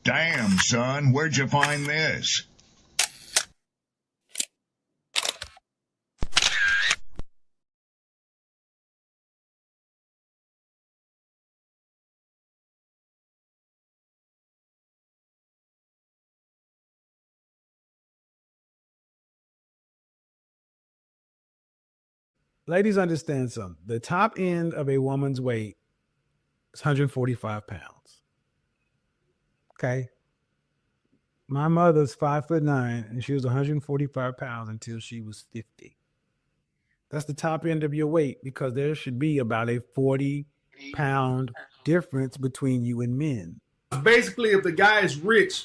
Damn, son, where'd you find this? Ladies, understand something. The top end of a woman's weight is 145 pounds. Okay. My mother's 5'9", and she was 145 pounds until she was 50. That's the top end of your weight, because there should be about a 40-pound difference between you and men. Basically, if the guy is rich,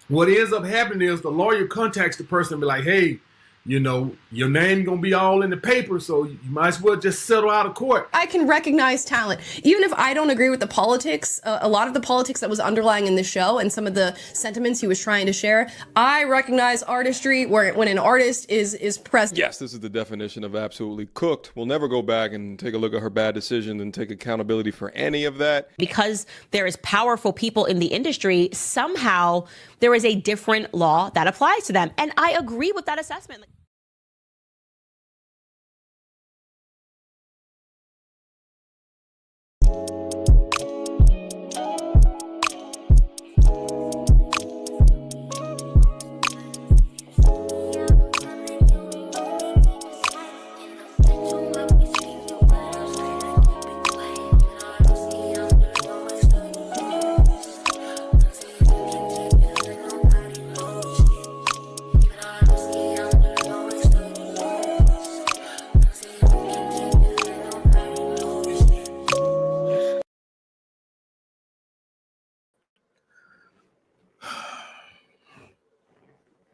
what ends up happening is the lawyer contacts the person and be like, hey, you know, your name gonna be all in the paper, so you might as well just settle out of court. I can recognize talent. Even if I don't agree with the politics, a lot of the politics that was underlying in the show and some of the sentiments he was trying to share, I recognize artistry when an artist is present. Yes, this is the definition of absolutely cooked. We'll never go back and take a look at her bad decision and take accountability for any of that. Because there is powerful people in the industry, somehow there is a different law that applies to them. And I agree with that assessment.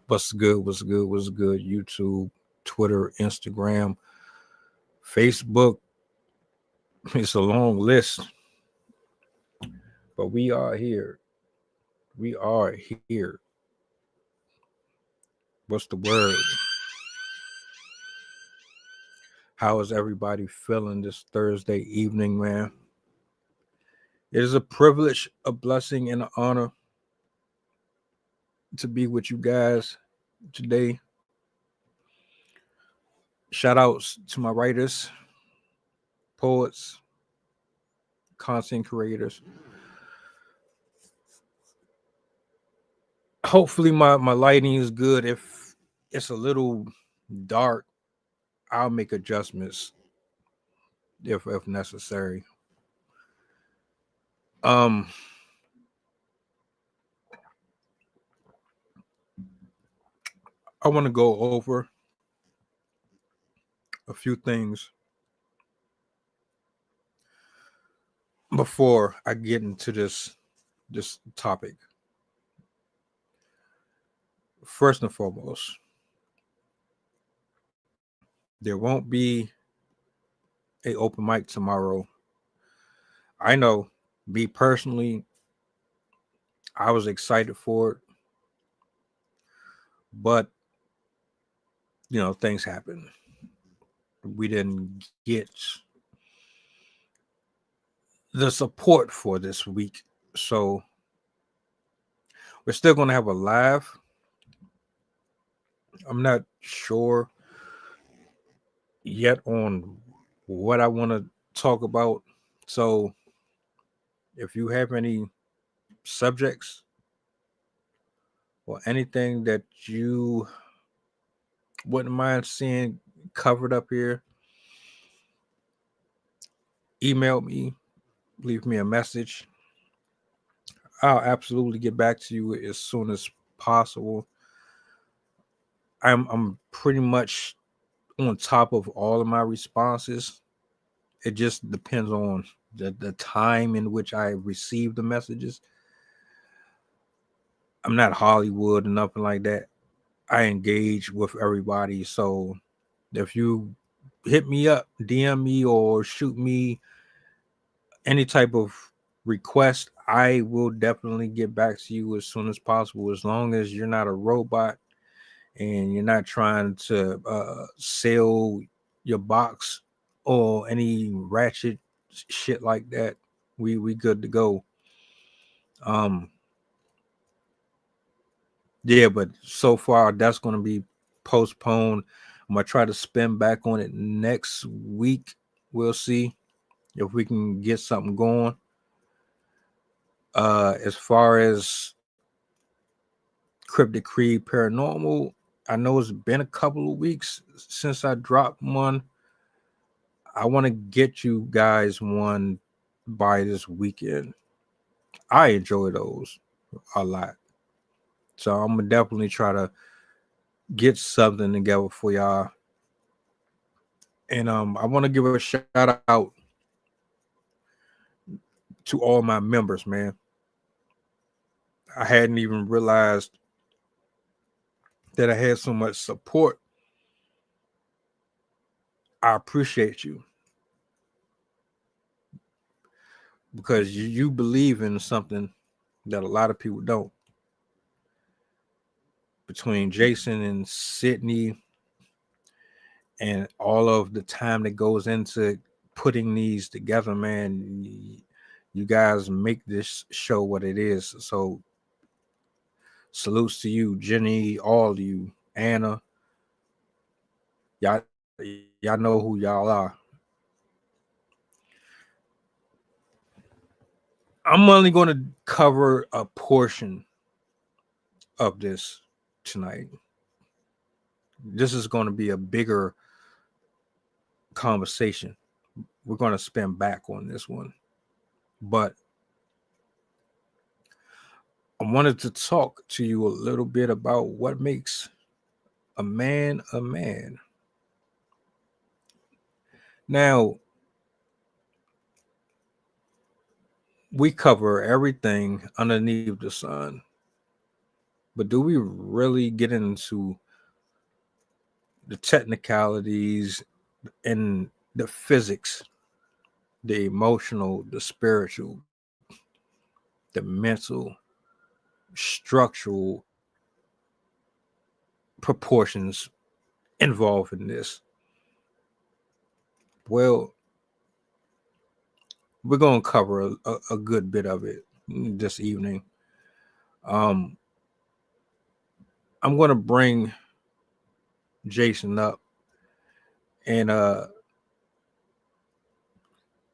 What's good? What's good? What's good? YouTube, Twitter, Instagram, Facebook. It's a long list, but we are here. We are here. What's the word? How is everybody feeling this Thursday evening, man? It is a privilege, a blessing, and an honor to be with you guys today. Shout outs to my writers, poets, content creators. Hopefully my lighting is good. If it's a little dark, I'll make adjustments if necessary. I want to go over a few things before I get into this topic. First and foremost, there won't be an open mic tomorrow. I know, me personally, I was excited for it, but you know, things happen. We didn't get the support for this week, so we're still going to have a live. I'm not sure yet on what I want to talk about, so if you have any subjects or anything that you wouldn't mind seeing covered up here, email me, leave me a message. I'll absolutely get back to you as soon as possible. I'm pretty much on top of all of my responses. It just depends on the time in which I receive the messages. I'm not Hollywood or nothing like that. I engage with everybody. So if you hit me up, DM me, or shoot me any type of request, I will definitely get back to you as soon as possible, as long as you're not a robot and you're not trying to sell your box or any ratchet shit like that. We good to go. Yeah, but so far that's going to be postponed. I'm gonna try to spin back on it next week. We'll see if we can get something going. As far as Cryptic Creed Paranormal, I know it's been a couple of weeks since I dropped one. I want to get you guys one by this weekend. I enjoy those a lot. So I'm gonna definitely try to get something together for y'all. And I want to give a shout out to all my members, man. I hadn't even realized that I had so much support. I appreciate you because you believe in something that a lot of people don't. Between Jason and Sydney and all of the time that goes into putting these together, man, you guys make this show what it is. So salutes to you, Jenny, all of you, Anna. Y'all know who y'all are. I'm only going to cover a portion of this tonight. This is going to be a bigger conversation. We're going to spin back on this one. But I wanted to talk to you a little bit about what makes a man a man. Now, we cover everything underneath the sun, but do we really get into the technicalities and the physics, the emotional, the spiritual, the mental, structural proportions involved in this? Well, we're going to cover a good bit of it this evening. I'm going to bring Jason up, and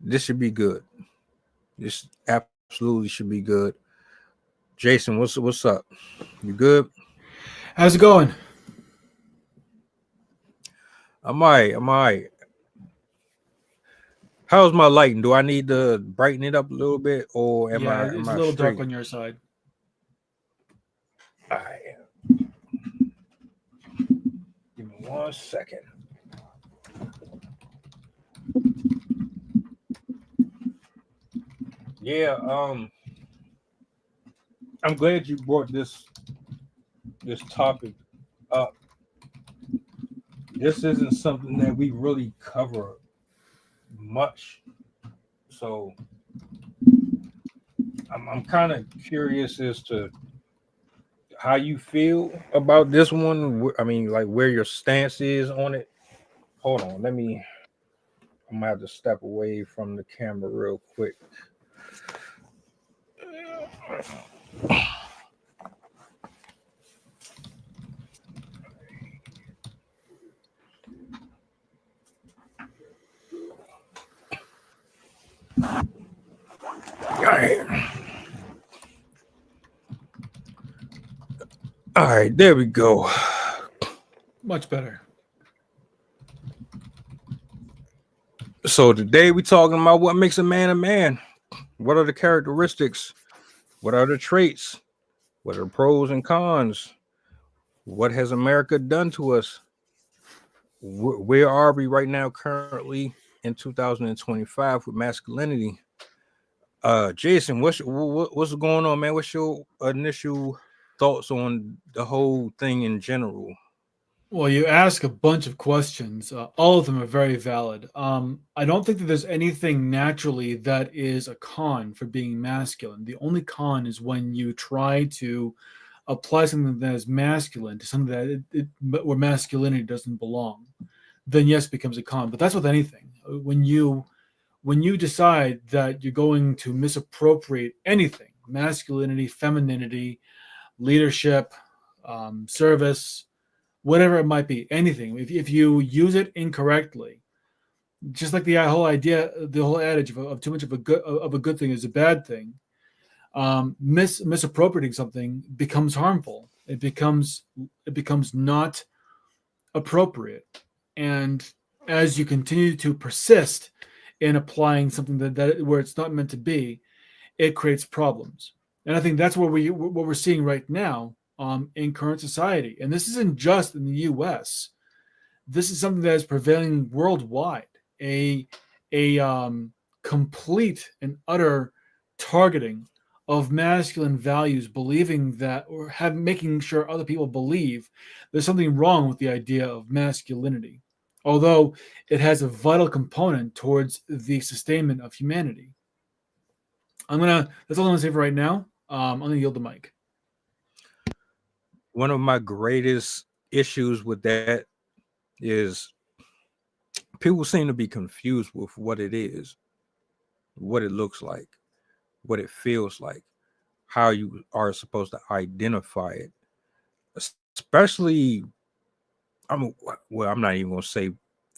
this should be good. This absolutely should be good. Jason, what's up? You good? How's it going? I'm all right. How's my lighting? Do I need to brighten it up a little bit, or It's a little dark on your side. All right. Give me 1 second. Yeah, I'm glad you brought this topic up. This isn't something that we really cover much, so I'm kind of curious as to how you feel about this one. I mean, like where your stance is on it. Hold on, I'm gonna have to step away from the camera real quick. All right, there we go. Much better. So today we're talking about what makes a man a man. What are the characteristics? What are the traits? What are the pros and cons? What has America done to us? Where are we right now currently in 2025 with masculinity? Jason, what's going on, man? What's your initial thoughts on the whole thing in general? Well, you ask a bunch of questions. All of them are very valid. I don't think that there's anything naturally that is a con for being masculine. The only con is when you try to apply something that is masculine to something that where masculinity doesn't belong. Then yes, it becomes a con. But that's with anything. When you decide that you're going to misappropriate anything, masculinity, femininity, leadership, service, whatever it might be, anything. If you use it incorrectly, just like the whole idea, the whole adage of too much of a good thing is a bad thing, misappropriating something becomes harmful. It becomes not appropriate. And as you continue to persist in applying something that where it's not meant to be, it creates problems. And I think that's what we're seeing right now in current society. And this isn't just in the U.S. This is something that is prevailing worldwide. A complete and utter targeting of masculine values, believing that, or making sure other people believe there's something wrong with the idea of masculinity, although it has a vital component towards the sustainment of humanity. That's all I'm gonna say for right now. I'm gonna yield the mic. One of my greatest issues with that is people seem to be confused with what it is, what it looks like, what it feels like, how you are supposed to identify it. Especially, I'm not even going to say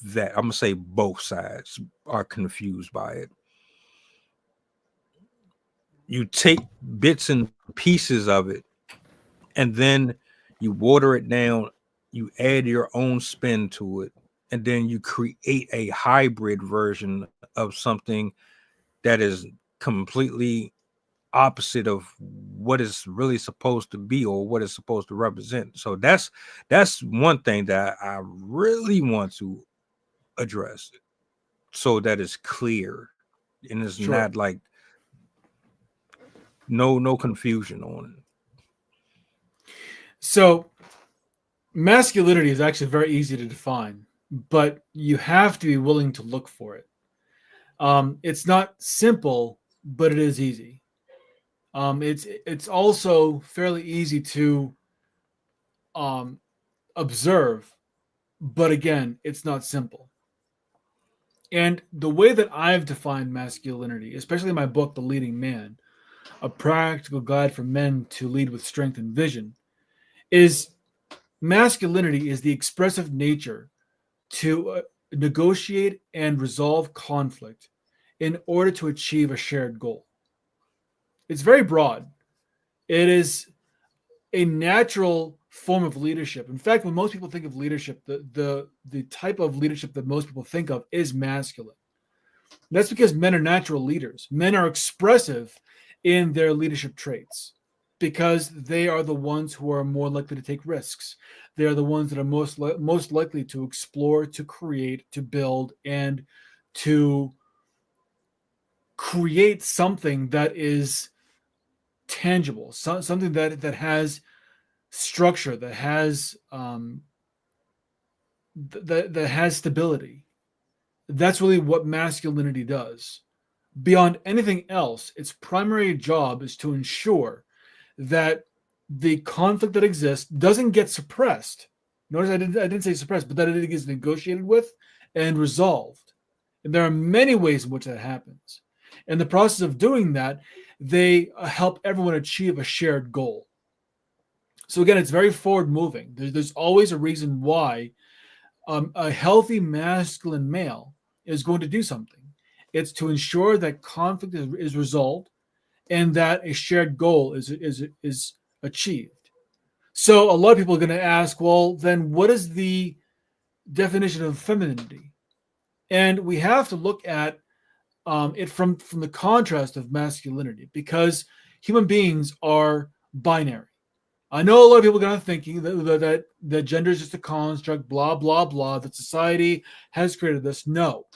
that. I'm going to say both sides are confused by it. You take bits and pieces of it, and then you water it down, you add your own spin to it, and then you create a hybrid version of something that is completely opposite of what is really supposed to be or what it's supposed to represent. So that's one thing that I really want to address, so that it's clear and it's not like no confusion on it. So masculinity is actually very easy to define, but you have to be willing to look for it. It's not simple, but it is easy. It's also fairly easy to observe, but again, it's not simple. And the way that I've defined masculinity, especially in my book, The Leading Man, a practical guide for men to lead with strength and vision, is masculinity is the expressive nature to negotiate and resolve conflict in order to achieve a shared goal. It's very broad. It is a natural form of leadership. In fact, when most people think of leadership, the type of leadership that most people think of is masculine. That's because men are natural leaders. Men are expressive in their leadership traits because they are the ones who are more likely to take risks. They are the ones that are most likely to explore, to create, to build, and to create something that is tangible, something that has structure, that has that has stability. That's really what masculinity does. Beyond anything else, its primary job is to ensure that the conflict that exists doesn't get suppressed. Notice I didn't say suppressed, but that it is negotiated with and resolved. And there are many ways in which that happens. In the process of doing that, they help everyone achieve a shared goal. So again, it's very forward moving. There's always a reason why a healthy masculine male is going to do something. It's to ensure that conflict is resolved and that a shared goal is achieved. So a lot of people are going to ask, well, then what is the definition of femininity? And we have to look at it from the contrast of masculinity, because human beings are binary. I know a lot of people are going to thinking that gender is just a construct, blah, blah, blah, that society has created this. No,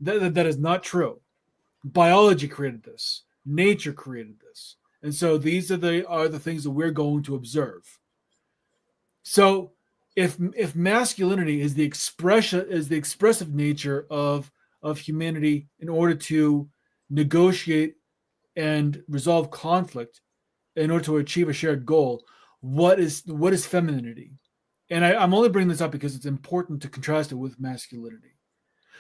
that is not true. Biology created this. Nature created this. And so these are the things that we're going to observe. So if masculinity is the expressive nature of humanity in order to negotiate and resolve conflict in order to achieve a shared goal, what is femininity? And I'm only bringing this up because it's important to contrast it with masculinity.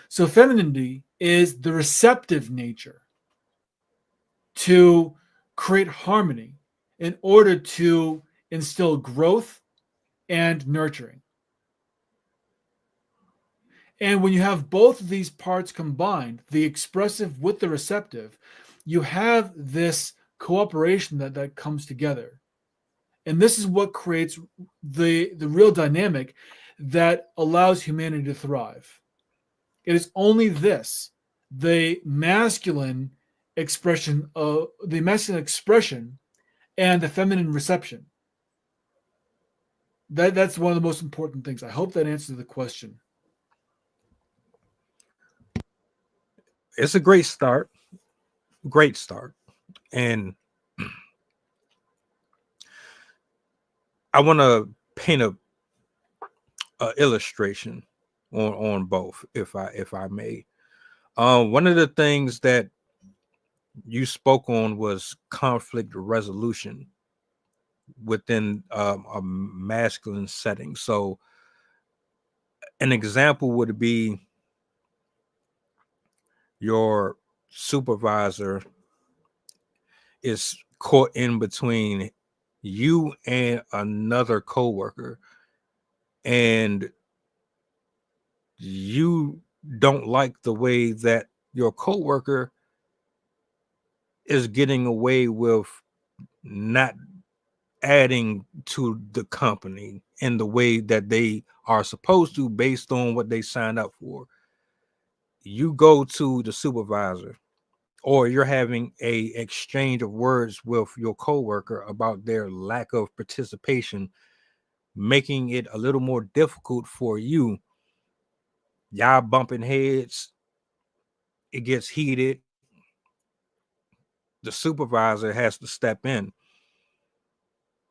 So femininity is the receptive nature to create harmony in order to instill growth and nurturing. And when you have both of these parts combined, the expressive with the receptive, you have this cooperation that comes together. And this is what creates the real dynamic that allows humanity to thrive. It is only this, the masculine expression and the feminine reception. That's one of the most important things. I hope that answers the question. It's a great start. Great start. And I want to paint a illustration on both, if I may. One of the things that you spoke on was conflict resolution within a masculine setting. So an example would be your supervisor is caught in between you and another coworker, and you don't like the way that your coworker is getting away with not adding to the company in the way that they are supposed to based on what they signed up for. You go to the supervisor, or you're having a exchange of words with your coworker about their lack of participation, making it a little more difficult for you. Y'all bumping heads. It gets heated. The supervisor has to step in.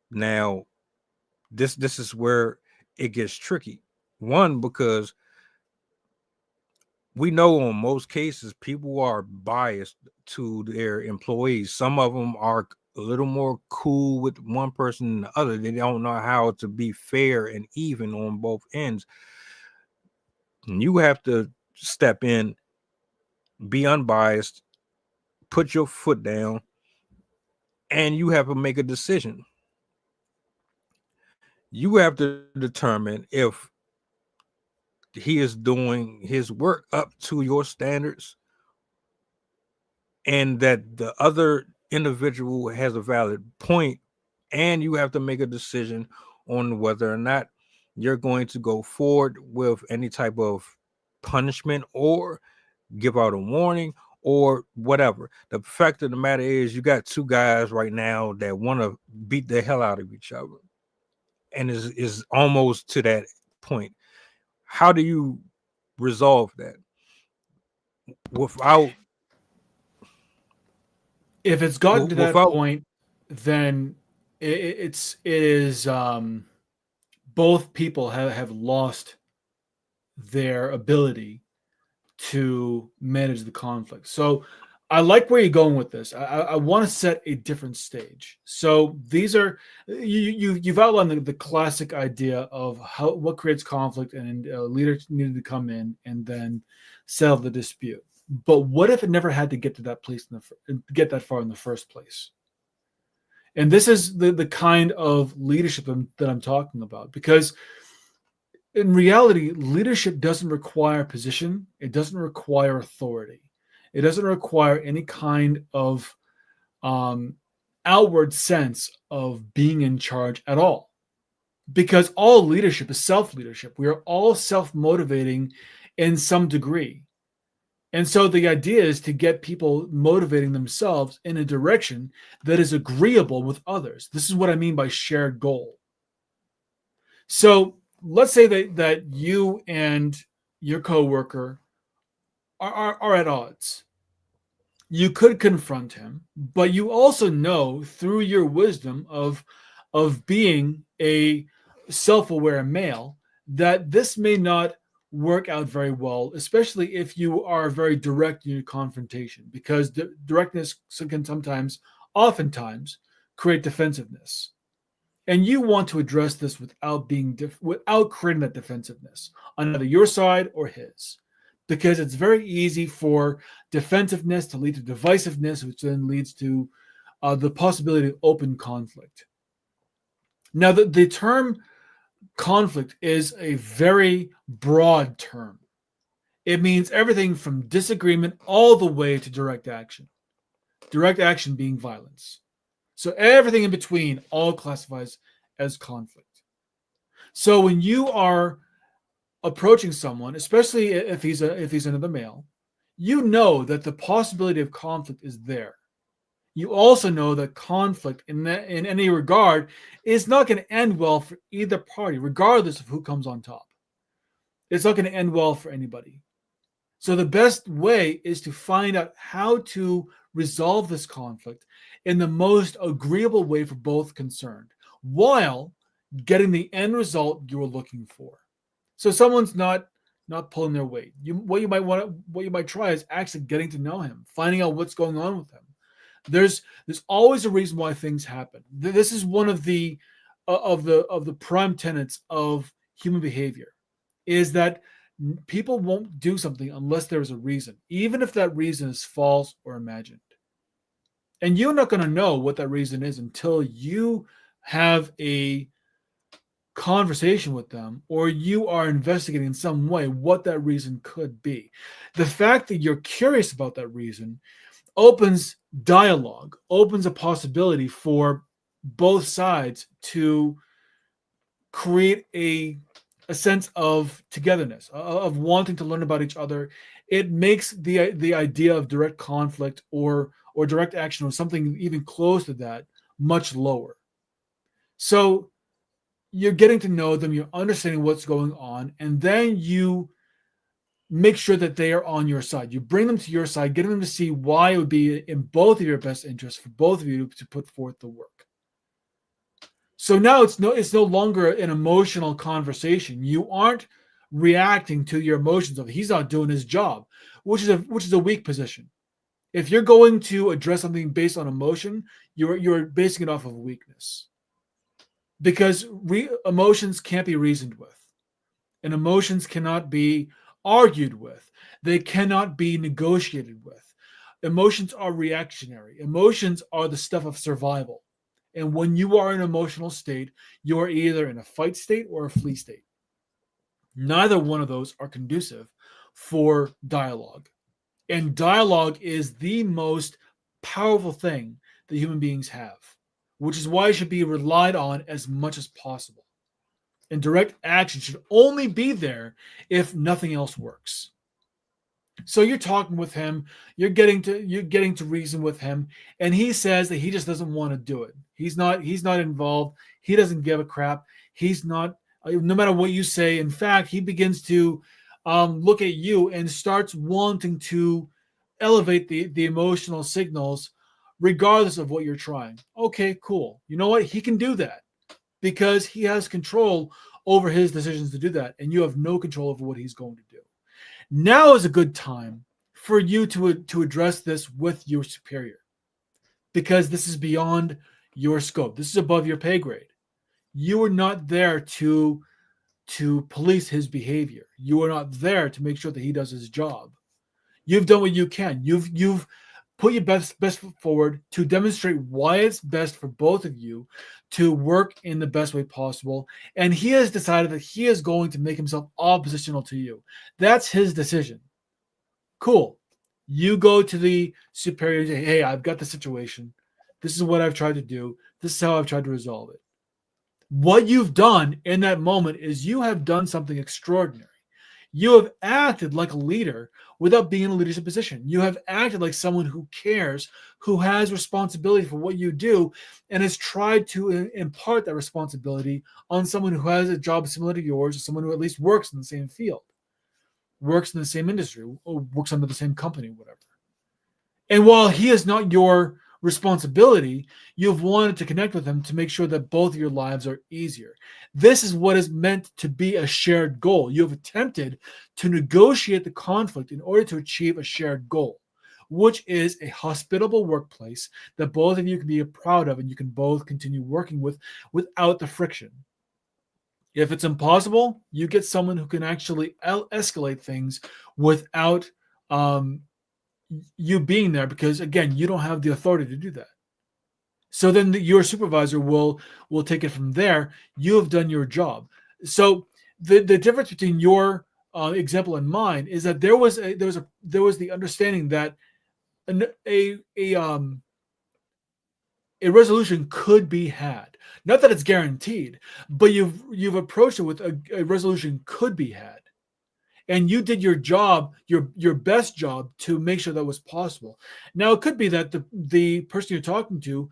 Now, this is where it gets tricky. One, because we know in most cases people are biased to their employees. Some of them are a little more cool with one person than the other. They don't know how to be fair and even on both ends. And you have to step in, be unbiased, put your foot down, and you have to make a decision. You have to determine if he is doing his work up to your standards and that the other individual has a valid point, and you have to make a decision on whether or not you're going to go forward with any type of punishment or give out a warning or whatever. The fact of the matter is you got two guys right now that want to beat the hell out of each other, and is almost to that point. How do you resolve that without? If it's gotten to that point, then it is both people have lost their ability to manage the conflict. So I like where you're going with this. I want to set a different stage. So these are you've outlined the classic idea of what creates conflict, and a leader needed to come in and then settle the dispute. But what if it never had to get to that place get that far in the first place? And this is the kind of leadership that I'm talking about, because in reality, leadership doesn't require position. It doesn't require authority. It doesn't require any kind of outward sense of being in charge at all, because all leadership is self-leadership. We are all self-motivating in some degree. And so the idea is to get people motivating themselves in a direction that is agreeable with others. This is what I mean by shared goal. So let's say that you and your coworker are at odds. You could confront him, but you also know through your wisdom of being a self-aware male that this may not work out very well, especially if you are very direct in your confrontation, because directness can oftentimes create defensiveness. And you want to address this without creating that defensiveness on either your side or his, because it's very easy for defensiveness to lead to divisiveness, which then leads to the possibility of open conflict. Now, the term conflict is a very broad term. It means everything from disagreement all the way to direct action. Direct action being violence. So everything in between all classifies as conflict. So when you are approaching someone, especially if he's another male, you know that the possibility of conflict is there. You also know that conflict in any regard is not going to end well for either party, regardless of who comes on top. It's not going to end well for anybody. So the best way is to find out how to resolve this conflict in the most agreeable way for both concerned, while getting the end result you were looking for. So someone's not pulling their weight. What you might try is actually getting to know him, finding out what's going on with him. There's always a reason why things happen. This is one of the prime tenets of human behavior, is that people won't do something unless there is a reason, even if that reason is false or imagined. And you're not going to know what that reason is until you have a conversation with them, or you are investigating in some way what that reason could be. The fact that you're curious about that reason opens dialogue, opens a possibility for both sides to create a sense of togetherness, of wanting to learn about each other. It makes the idea of direct conflict or direct action or something even close to that much lower. So you're getting to know them, you're understanding what's going on, and then you make sure that they are on your side. You bring them to your side, getting them to see why it would be in both of your best interests for both of you to put forth the work. So now it's no longer an emotional conversation. You aren't reacting to your emotions of he's not doing his job, which is a weak position. If you're going to address something based on emotion, you're basing it off of weakness. Because emotions can't be reasoned with, and emotions cannot be argued with. They cannot be negotiated with. Emotions are reactionary. Emotions are the stuff of survival. And when you are in an emotional state, you are either in a fight state or a flee state. Neither one of those are conducive for dialogue. And dialogue is the most powerful thing that human beings have, which is why it should be relied on as much as possible. And direct action should only be there if nothing else works. So you're talking with him, you're getting to reason with him, and he says that he just doesn't want to do it. He's not involved. He doesn't give a crap. He's not, no matter what you say. In fact, he begins to look at you and starts wanting to elevate the emotional signals regardless of what you're trying. Okay, cool. You know what? He can do that because he has control over his decisions to do that, and you have no control over what he's going to do. Now is a good time for you to address this with your superior, because this is beyond your scope. This is above your pay grade. You are not there to police his behavior. You are not there to make sure that he does his job. You've done what you can. You've put your best foot forward to demonstrate why it's best for both of you to work in the best way possible. And he has decided that he is going to make himself oppositional to you. That's his decision. Cool. You go to the superior and say, hey, I've got the situation. This is what I've tried to do. This is how I've tried to resolve it. What you've done in that moment is you have done something extraordinary. You have acted like a leader without being in a leadership position. You have acted like someone who cares, who has responsibility for what you do, and has tried to impart that responsibility on someone who has a job similar to yours, or someone who at least works in the same field, works in the same industry, or works under the same company, whatever. And while he is not your responsibility, you've wanted to connect with him to make sure that both of your lives are easier. This is what is meant to be a shared goal. You have attempted to negotiate the conflict in order to achieve a shared goal, which is a hospitable workplace that both of you can be proud of and you can both continue working with without the friction. If it's impossible, you get someone who can actually escalate things without you being there, because again, you don't have the authority to do that. So then your supervisor will take it from there. You have done your job. So the difference between your example and mine is that there was the understanding that a resolution could be had. Not that it's guaranteed, but you've approached it with a resolution could be had. And you did your job, your best job to make sure that was possible. Now it could be that the person you're talking to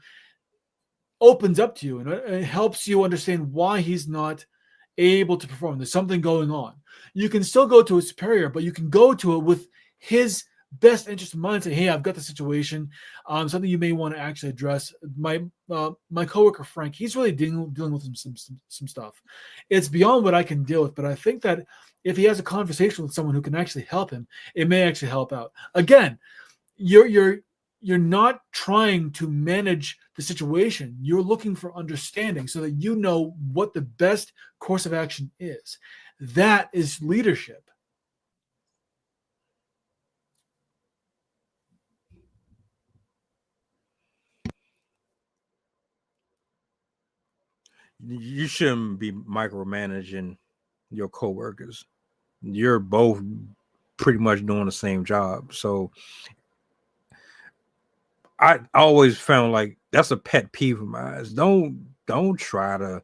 opens up to you and it helps you understand why he's not able to perform. There's something going on. You can still go to a superior, but you can go to it with his best interest in mind. Say, hey, I've got the situation. Something you may want to actually address. My coworker Frank, he's really dealing with some stuff. It's beyond what I can deal with, but I think that if he has a conversation with someone who can actually help him, it may actually help out. Again, you're not trying to manage the situation. You're looking for understanding so that you know what the best course of action is. That is leadership. You shouldn't be micromanaging your coworkers. You're both pretty much doing the same job. So I always found like that's a pet peeve of mine. Don't try to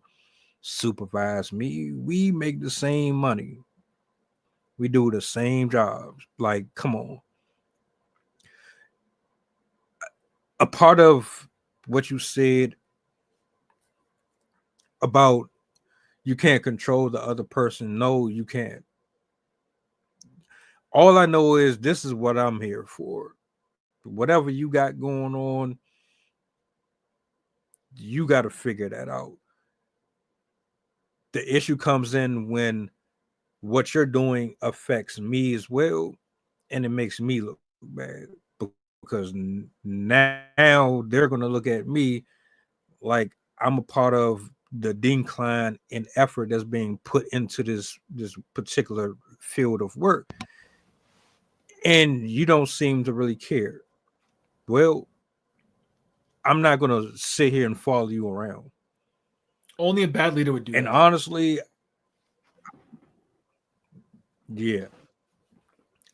supervise me. We make the same money. We do the same jobs. Like, come on. A part of what you said about you can't control the other person. No, you can't. All I know is this is what I'm here for. Whatever you got going on, you got to figure that out. The issue comes in when what you're doing affects me as well, and it makes me look bad because now they're going to look at me like I'm a part of the decline in effort that's being put into this particular field of work, and you don't seem to really care. Well, I'm not going to sit here and follow you around. Only a bad leader would do and that. Honestly, yeah,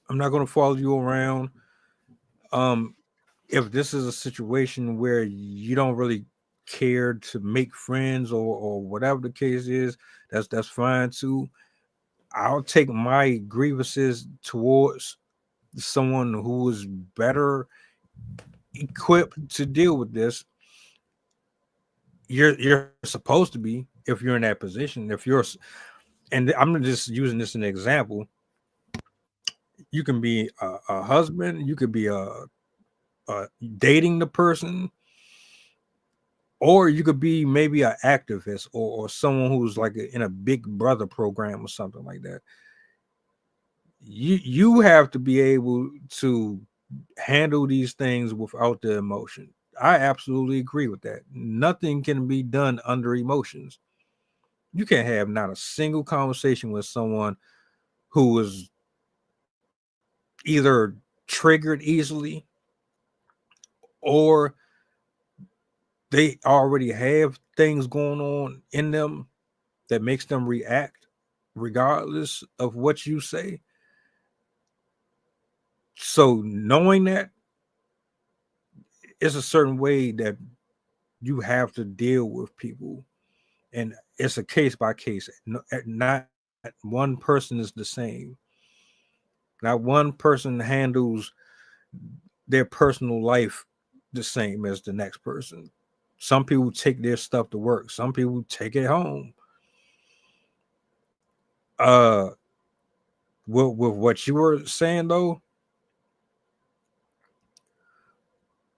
I'm not going to follow you around. If this is a situation where you don't really care to make friends or whatever the case is, that's fine too. I'll take my grievances towards someone who is better equipped to deal with this. You're supposed to be, if you're in that position. And I'm just using this as an example. You can be a husband. You could be dating the person, or you could be maybe an activist or someone who's like in a Big Brother program or something like that. You have to be able to handle these things without the emotion. I absolutely agree with that. Nothing can be done under emotions. You can't have not a single conversation with someone who is either triggered easily or they already have things going on in them that makes them react regardless of what you say. So knowing that, it's a certain way that you have to deal with people, and it's a case by case. Not one person is the same. Not one person handles their personal life the same as the next person. Some people take their stuff to work. Some people take it home. With what you were saying though,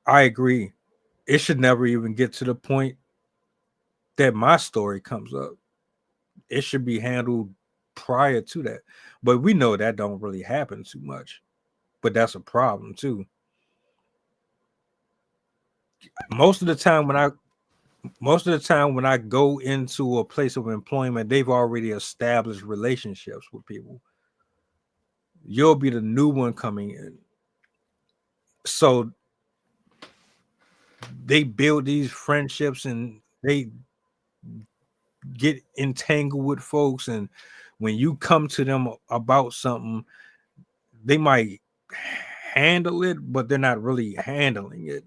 I agree. It should never even get to the point that my story comes up. It should be handled prior to that. But we know that don't really happen too much. But that's a problem too. Most of the time when I go into a place of employment, they've already established relationships with people. You'll be the new one coming in. So they build these friendships and they get entangled with folks, and when you come to them about something, they might handle it, but they're not really handling it.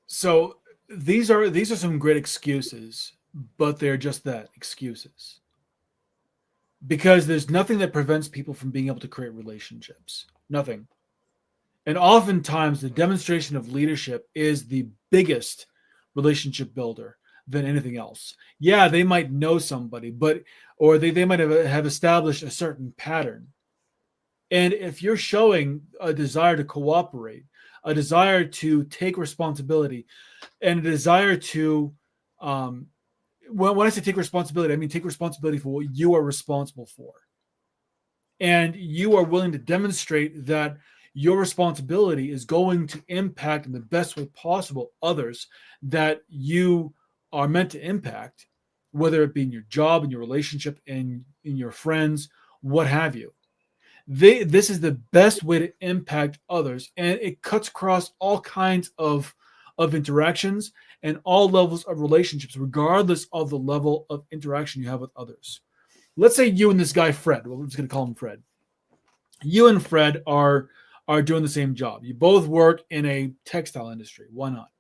So these are some great excuses, but they're just that, excuses. Because there's nothing that prevents people from being able to create relationships. Nothing. And oftentimes the demonstration of leadership is the biggest relationship builder than anything else. Yeah, they might know somebody, or they might have established a certain pattern. And if you're showing a desire to cooperate, a desire to take responsibility, and a desire to, when I say take responsibility, I mean take responsibility for what you are responsible for. And you are willing to demonstrate that your responsibility is going to impact in the best way possible others that you are meant to impact, whether it be in your job, in your relationship, in your friends, what have you. This is the best way to impact others, and it cuts across all kinds of interactions and all levels of relationships, regardless of the level of interaction you have with others. Let's say you and this guy Fred, well, we're just going to call him Fred. You and Fred are doing the same job. You both work in a textile industry. Why not?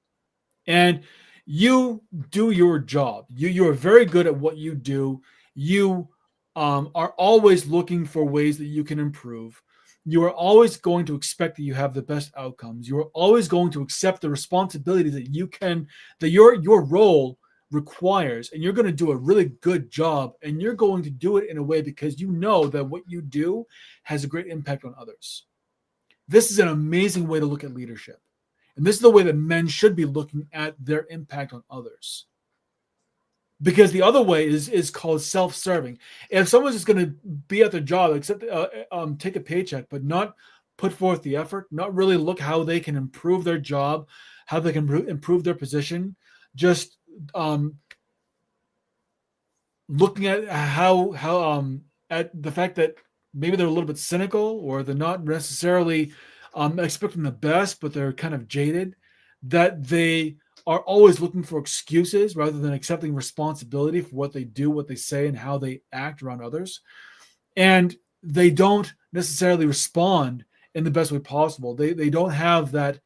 And you do your job. You are very good at what you do. You are always looking for ways that you can improve. You are always going to expect that you have the best outcomes. You are always going to accept the responsibility that your role requires, and you're going to do a really good job, and you're going to do it in a way because you know that what you do has a great impact on others. This is an amazing way to look at leadership. And this is the way that men should be looking at their impact on others. Because the other way is called self-serving. If someone's just going to be at their job, except take a paycheck, but not put forth the effort, not really look how they can improve their job, how they can improve their position, just looking at how at the fact that maybe they're a little bit cynical, or they're not necessarily expecting the best, but they're kind of jaded, that they are always looking for excuses rather than accepting responsibility for what they do, what they say, and how they act around others. And they don't necessarily respond in the best way possible. They don't have that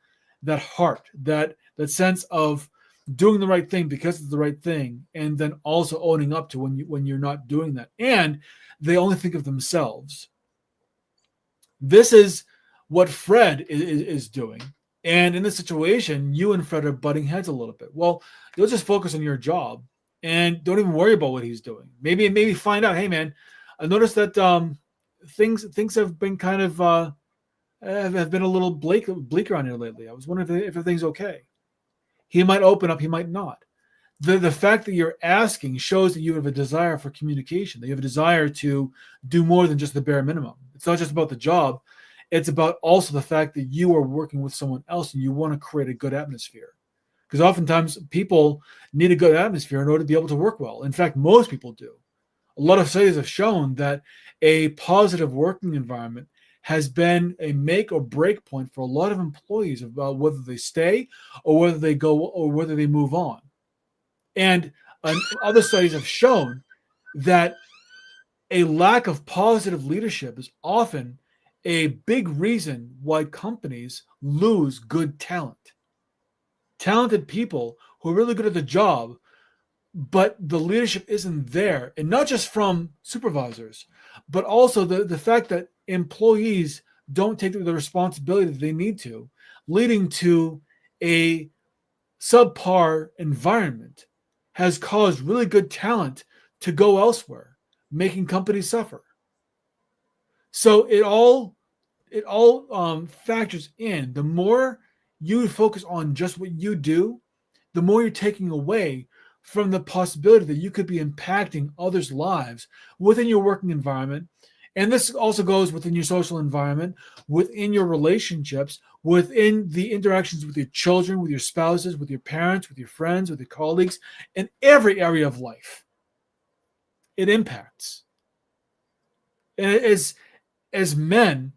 heart, that sense of doing the right thing because it's the right thing, and then also owning up to when you're not doing that. And they only think of themselves. This is what Fred is doing. And in this situation, you and Fred are butting heads a little bit. Well, you'll just focus on your job and don't even worry about what he's doing. Maybe find out, hey man, I noticed that things have been kind of have been a little bleaker on here lately. I was wondering if everything's okay. He might open up, he might not. The fact that you're asking shows that you have a desire for communication, that you have a desire to do more than just the bare minimum. It's not just about the job. It's about also the fact that you are working with someone else and you want to create a good atmosphere. Because oftentimes people need a good atmosphere in order to be able to work well. In fact, most people do. A lot of studies have shown that a positive working environment has been a make or break point for a lot of employees about whether they stay or whether they go or whether they move on. And other studies have shown that a lack of positive leadership is often a big reason why companies lose good talent. Talented people who are really good at the job, but the leadership isn't there. And not just from supervisors, but also the fact that employees don't take the responsibility that they need to, leading to a subpar environment, has caused really good talent to go elsewhere, making companies suffer. So it all factors in. The more you focus on just what you do, the more you're taking away from the possibility that you could be impacting others' lives within your working environment. And this also goes within your social environment, within your relationships, within the interactions with your children, with your spouses, with your parents, with your friends, with your colleagues, in every area of life. It impacts. And as men,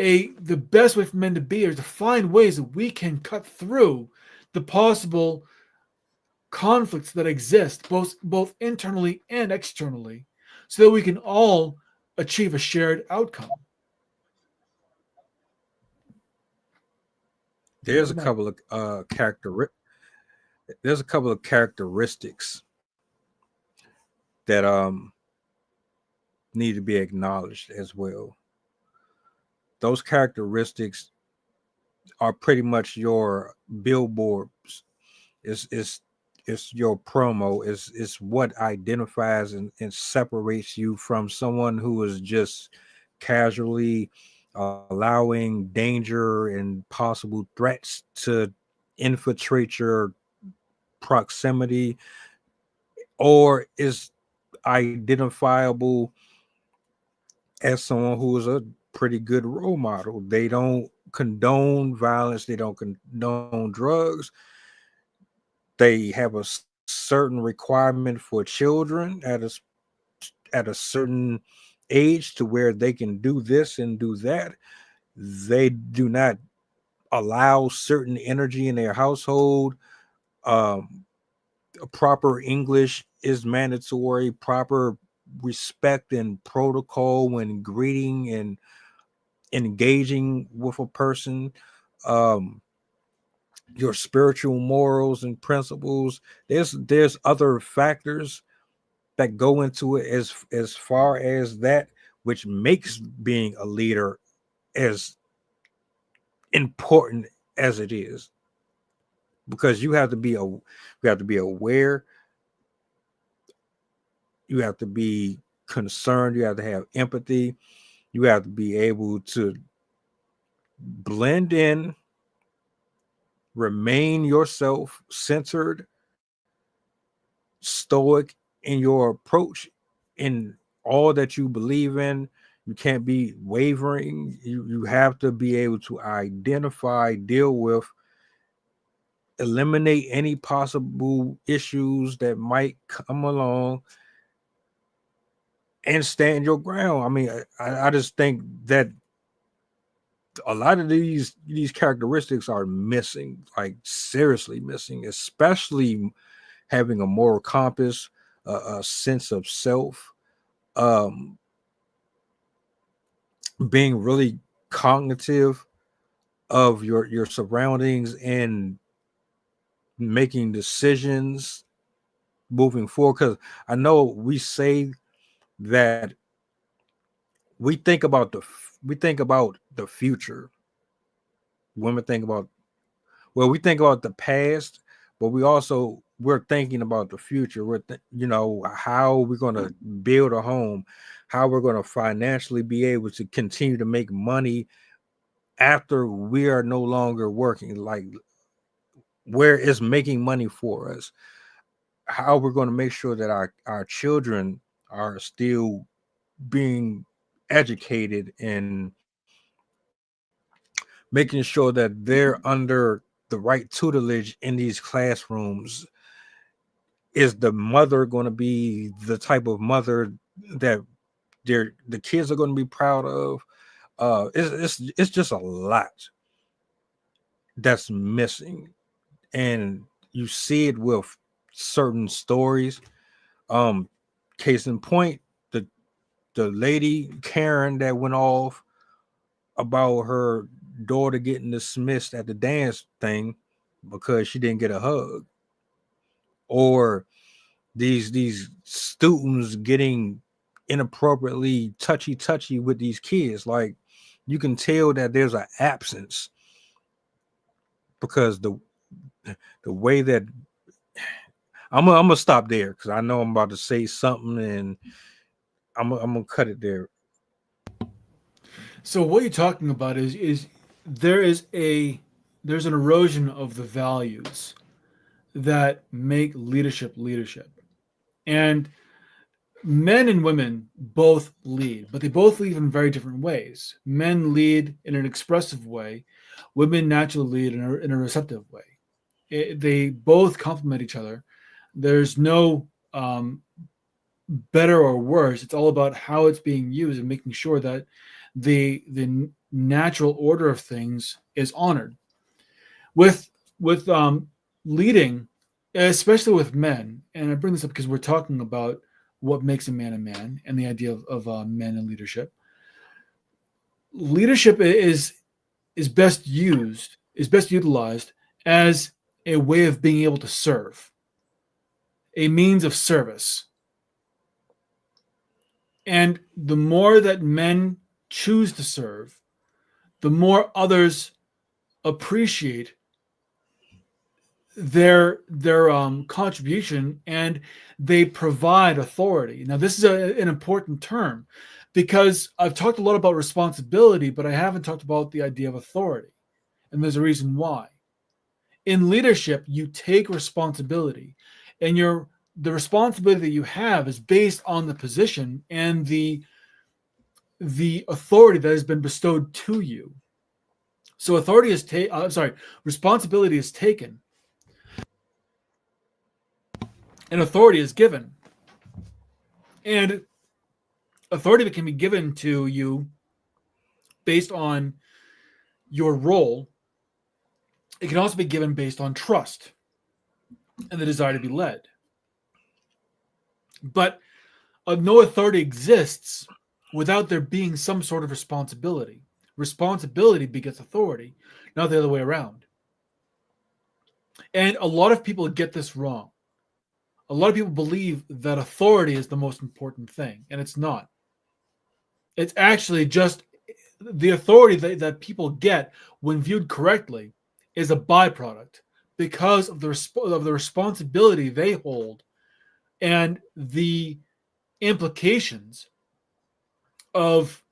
the best way for men to be is to find ways that we can cut through the possible conflicts that exist both internally and externally, so that we can all achieve a shared outcome. There's a couple of characteristics that need to be acknowledged as well. Those characteristics are pretty much your billboards. It's your promo. It's what identifies and separates you from someone who is just casually allowing danger and possible threats to infiltrate your proximity, or is identifiable as someone who is a pretty good role model. They don't condone violence. They don't condone drugs. They have a certain requirement for children at a certain age to where they can do this and do that. They do not allow certain energy in their household. Proper English is mandatory. Proper respect and protocol when greeting and engaging with a person. Your spiritual morals and principles. There's other factors that go into it as far as that, which makes being a leader as important as it is, because you have to be aware, you have to be concerned, you have to have empathy, you have to be able to blend in, remain yourself, centered, stoic in your approach in all that you believe in. You can't be wavering. You have to be able to identify, deal with, eliminate any possible issues that might come along, and stand your ground. I mean, I just think that a lot of these characteristics are missing, like seriously missing, especially having a moral compass, a sense of self, being really cognitive of your surroundings and making decisions moving forward. Because I know we say that we think about the future. Women think about, well, we think about the past, but we're thinking about the future. How we're going to build a home, how we're going to financially be able to continue to make money after we are no longer working, like where it's making money for us, how we're going to make sure that our children are still being educated and making sure that they're under the right tutelage in these classrooms. Is the mother going to be the type of mother that the kids are going to be proud of? It's just a lot that's missing, and you see it with certain stories. Case in point, the lady Karen that went off about her daughter getting dismissed at the dance thing because she didn't get a hug, or these students getting inappropriately touchy with these kids. Like, you can tell that there's an absence because the way that I'm gonna stop there, because I know I'm about to say something and I'm gonna cut it there. So what you're talking about is there's an erosion of the values that make leadership. And men and women both lead, but they both lead in very different ways. Men lead in an expressive way. Women naturally lead in a receptive way. They both complement each other. There's no better or worse. It's all about how it's being used and making sure that the natural order of things is honored. With leading, especially with men, and I bring this up because we're talking about what makes a man and the idea of men in leadership. Leadership is best utilized as a way of being able to serve, a means of service. And the more that men choose to serve, the more others appreciate their contribution, and they provide authority. Now, this is an important term because I've talked a lot about responsibility, but I haven't talked about the idea of authority. And there's a reason why. In leadership, you take responsibility, and the responsibility that you have is based on the position and the authority that has been bestowed to you. So responsibility is taken and authority is given. And authority that can be given to you based on your role, it can also be given based on trust and the desire to be led. But no authority exists without there being some sort of responsibility. Responsibility begets authority, not the other way around. And a lot of people get this wrong. A lot of people believe that authority is the most important thing, and it's not. It's actually just the authority that people get when viewed correctly is a byproduct because of the responsibility they hold and the implications of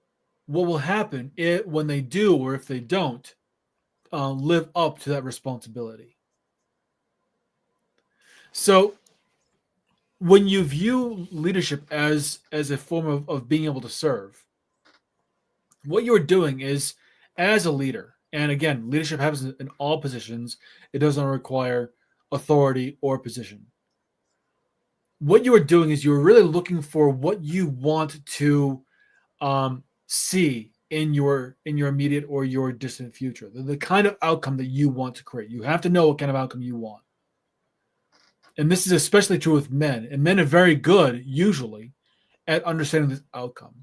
what will happen when they do or if they don't live up to that responsibility. So when you view leadership as a form of being able to serve, what you're doing is, as a leader, and again, leadership happens in all positions. It doesn't require authority or position. What you are doing is you're really looking for what you want to see in your immediate or your distant future, the kind of outcome that you want to create. You have to know what kind of outcome you want. And this is especially true with men. And men are very good, usually, at understanding this outcome.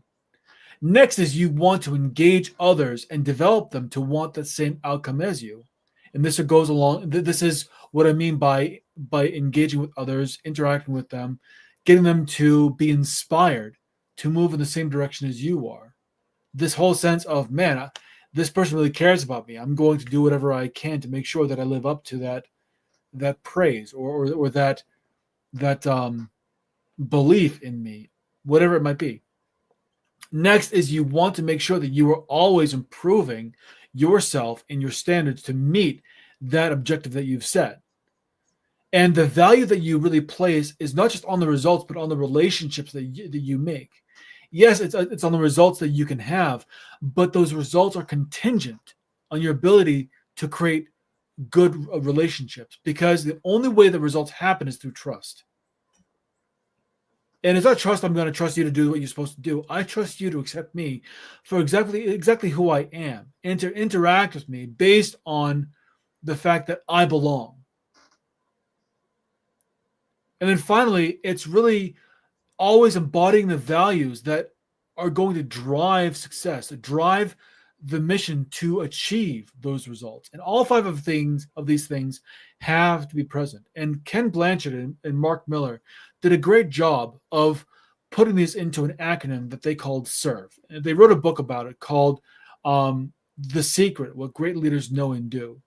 Next is you want to engage others and develop them to want that same outcome as you. And this goes along. This is what I mean by engaging with others, interacting with them, getting them to be inspired to move in the same direction as you are. This whole sense of, man, this person really cares about me. I'm going to do whatever I can to make sure that I live up to that praise or that belief in me, whatever it might be. Next is you want to make sure that you are always improving yourself and your standards to meet that objective that you've set. And the value that you really place is not just on the results, but on the relationships that you make. Yes, it's on the results that you can have, but those results are contingent on your ability to create good relationships, because the only way that results happen is through trust. And it's not trust, I'm going to trust you to do what you're supposed to do. I trust you to accept me for exactly who I am and to interact with me based on the fact that I belong. And then finally, it's really always embodying the values that are going to drive success, to drive the mission to achieve those results. And all five of these things have to be present. And Ken Blanchard and Mark Miller did a great job of putting these into an acronym that they called SERVE. And they wrote a book about it called The Secret, What Great Leaders Know and Do.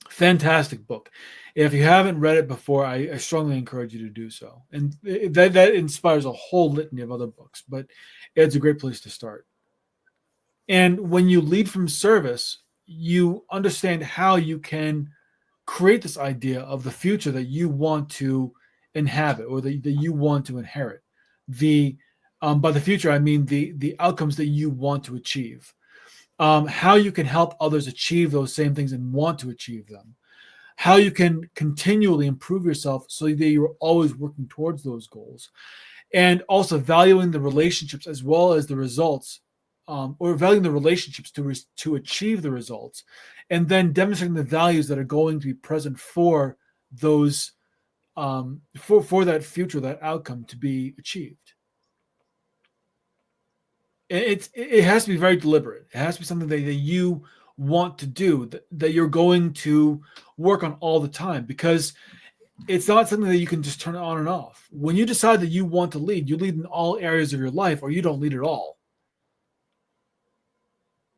Fantastic book. If you haven't read it before, I strongly encourage you to do so. And that inspires a whole litany of other books, but it's a great place to start. And when you lead from service, you understand how you can create this idea of the future that you want to inhabit or that you want to inherit. By the future, I mean the outcomes that you want to achieve. How you can help others achieve those same things and want to achieve them. How you can continually improve yourself so that you're always working towards those goals. And also valuing the relationships as well as the results or valuing the relationships to achieve the results, and then demonstrating the values that are going to be present for those for that future, that outcome to be achieved. It has to be very deliberate. It has to be something that you want to do, that you're going to work on all the time, because it's not something that you can just turn on and off. When you decide that you want to lead, you lead in all areas of your life, or you don't lead at all.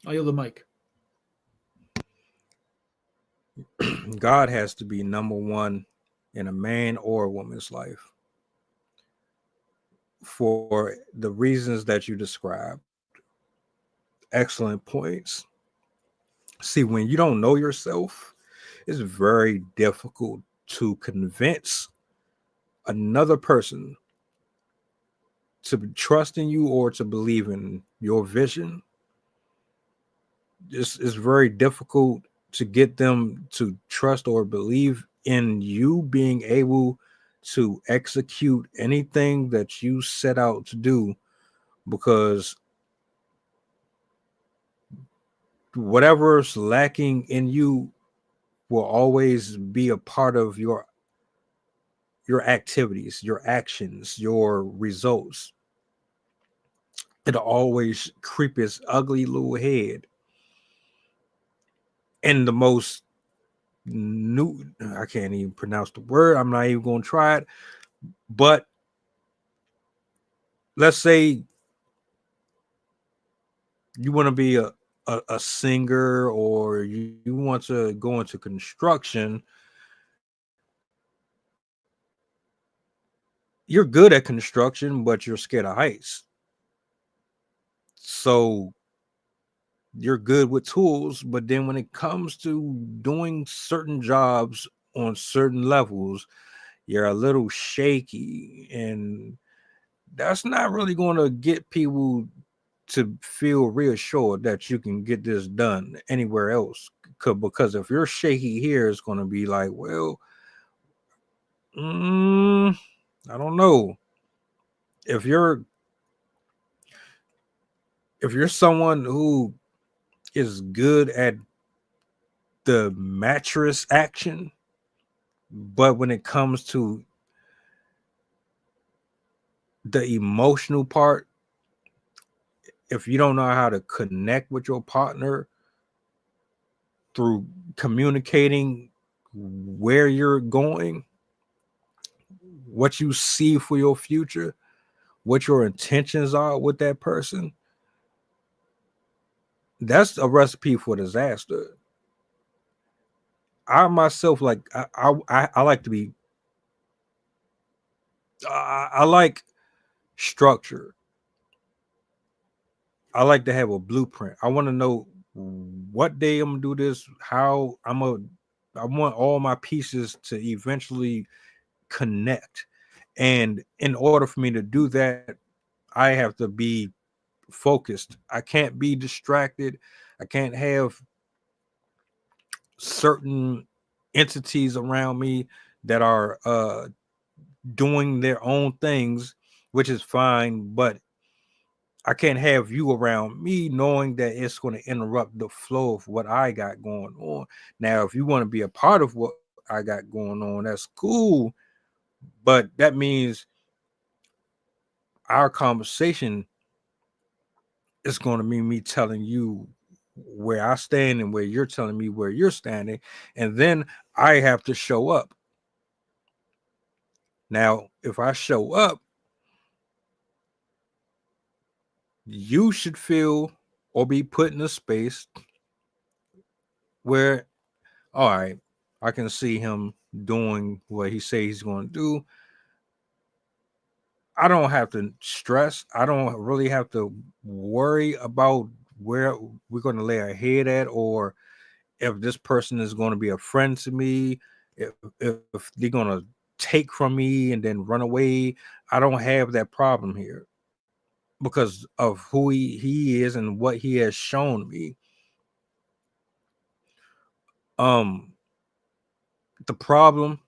I'll yield the mic. God has to be number one in a man or a woman's life for the reasons that you described. Excellent points. See, when you don't know yourself, it's very difficult to convince another person to trust in you or to believe in your vision. It's very difficult to get them to trust or believe in you being able to execute anything that you set out to do, because whatever's lacking in you will always be a part of your activities, your actions, your results. It'll always creep its ugly little head. And the most new, I can't even pronounce the word. I'm not even going to try it. But let's say you want to be a singer, or you want to go into construction. You're good at construction, but you're scared of heights. So you're good with tools, but then when it comes to doing certain jobs on certain levels, you're a little shaky, and that's not really going to get people to feel reassured that you can get this done anywhere else. Because if you're shaky here, it's going to be like, well, I don't know. If you're someone who is good at the mattress action, but when it comes to the emotional part, if you don't know how to connect with your partner through communicating where you're going, what you see for your future, what your intentions are with that person, that's a recipe for disaster. I myself, like, I like to be, I like structure. I like to have a blueprint. I want to know what day I'm gonna do this, how I want all my pieces to eventually connect. And in order for me to do that, I have to be focused. I can't be distracted. I can't have certain entities around me that are doing their own things, which is fine, but I can't have you around me knowing that it's going to interrupt the flow of what I got going on. Now, if you want to be a part of what I got going on, that's cool, but that means our conversation is going to mean me telling you where I stand and where you're telling me where you're standing, and then I have to show up. Now, if I show up, you should feel or be put in a space where, all right, I can see him doing what he says he's going to do. I don't have to stress. I don't really have to worry about where we're going to lay our head at, or if this person is going to be a friend to me, if they're going to take from me and then run away. I don't have that problem here because of who he is and what he has shown me. The problem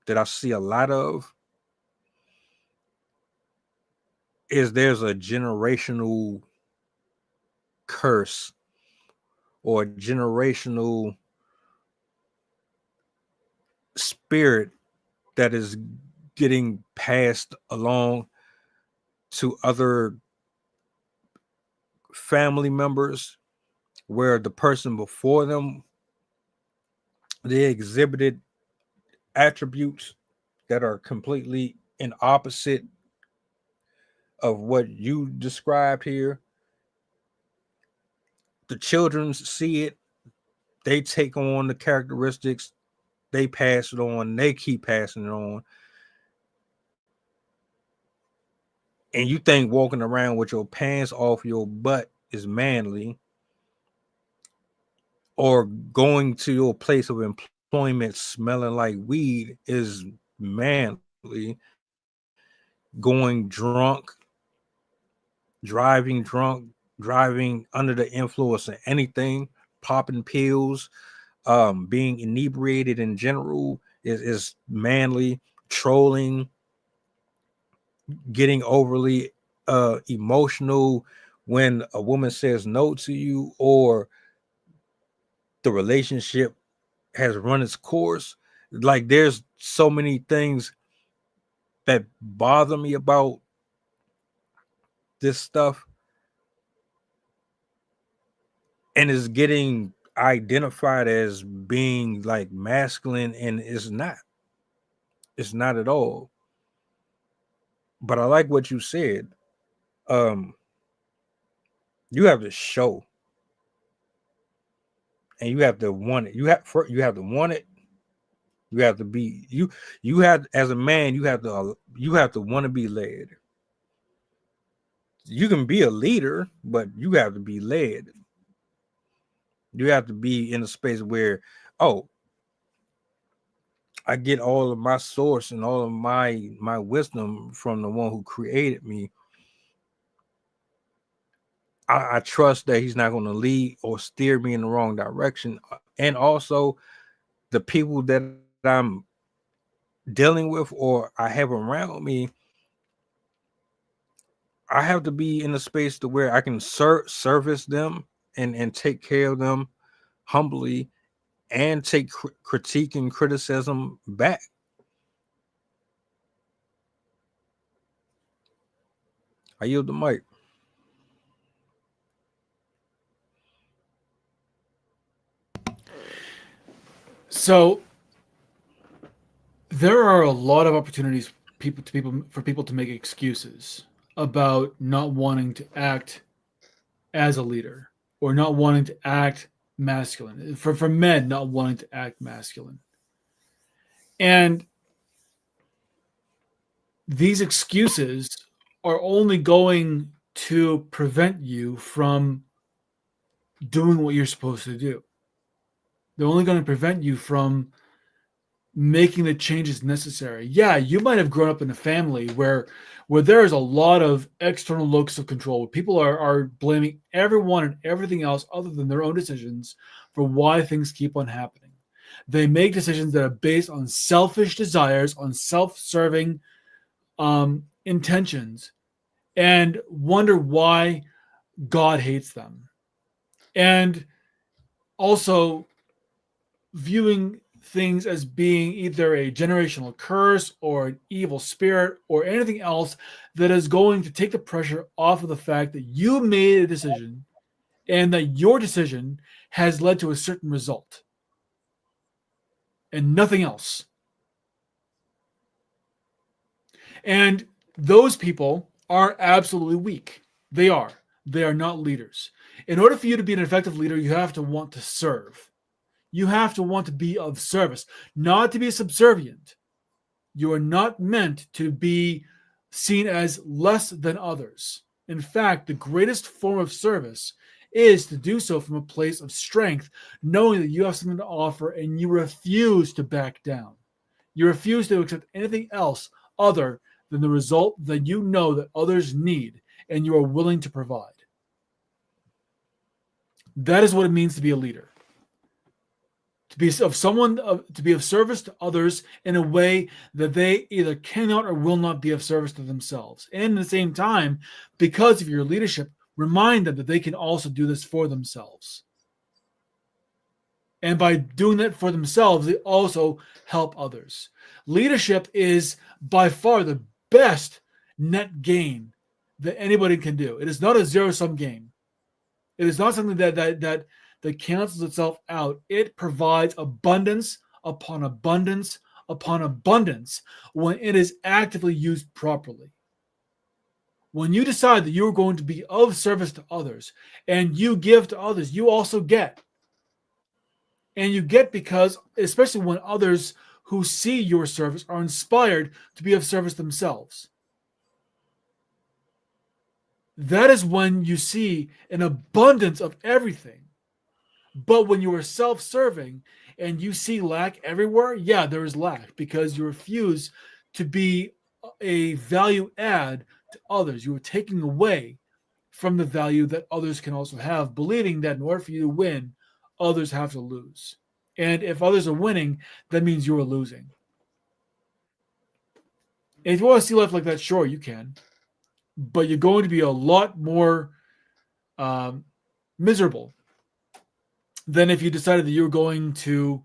that I see a lot of is there's a generational curse or generational spirit that is getting passed along to other family members, where the person before them, they exhibited attributes that are completely in opposite of what you described here. The children see it, they take on the characteristics, they pass it on, they keep passing it on. And you think walking around with your pants off your butt is manly, or going to your place of employment smelling like weed is manly. Going drunk, driving under the influence of anything, popping pills, being inebriated in general is manly. Trolling, getting overly emotional when a woman says no to you, or the relationship has run its course. Like, there's so many things that bother me about this stuff, and is getting identified as being like masculine, and it's not at all. But I like what you said. You have to show, and you have to want it. You have to want it. You have to be you have, as a man, you have to want to be led. You can be a leader, but you have to be led. You have to be in a space where, oh, I get all of my source and all of my wisdom from the one who created me. I trust that he's not going to lead or steer me in the wrong direction. And also, the people that I'm dealing with or I have around me, I have to be in a space to where I can service them and take care of them humbly, and take critique and criticism back. I yield the mic. So there are a lot of opportunities for people to make excuses about not wanting to act as a leader, or not wanting to act masculine, for men not wanting to act masculine. And these excuses are only going to prevent you from doing what you're supposed to do. They're only going to prevent you from making the changes necessary. Yeah, you might have grown up in a family where there is a lot of external locus of control, where people are blaming everyone and everything else other than their own decisions for why things keep on happening. They make decisions that are based on selfish desires, on self-serving intentions, and wonder why God hates them. And also viewing things as being either a generational curse or an evil spirit or anything else that is going to take the pressure off of the fact that you made a decision and that your decision has led to a certain result and nothing else. And those people are absolutely weak. They are not leaders. In order for you to be an effective leader, you have to want to serve. You have to want to be of service, not to be subservient. You are not meant to be seen as less than others. In fact, the greatest form of service is to do so from a place of strength, knowing that you have something to offer and you refuse to back down. You refuse to accept anything else other than the result that you know that others need and you are willing to provide. That is what it means to be a leader. To be of service to others in a way that they either cannot or will not be of service to themselves. And at the same time, because of your leadership, remind them that they can also do this for themselves. And by doing that for themselves, they also help others. Leadership is by far the best net gain that anybody can do. It is not a zero-sum game. It is not something that cancels itself out. It provides abundance upon abundance upon abundance when it is actively used properly. When you decide that you're going to be of service to others and you give to others, you also get. And you get because, especially when others who see your service are inspired to be of service themselves. That is when you see an abundance of everything. But when you are self-serving and you see lack everywhere, yeah, there is lack because you refuse to be a value add to others. You are taking away from the value that others can also have, believing that in order for you to win, others have to lose. And if others are winning, that means you are losing. And if you want to see life like that, sure, you can. But you're going to be a lot more miserable than if you decided that you're going to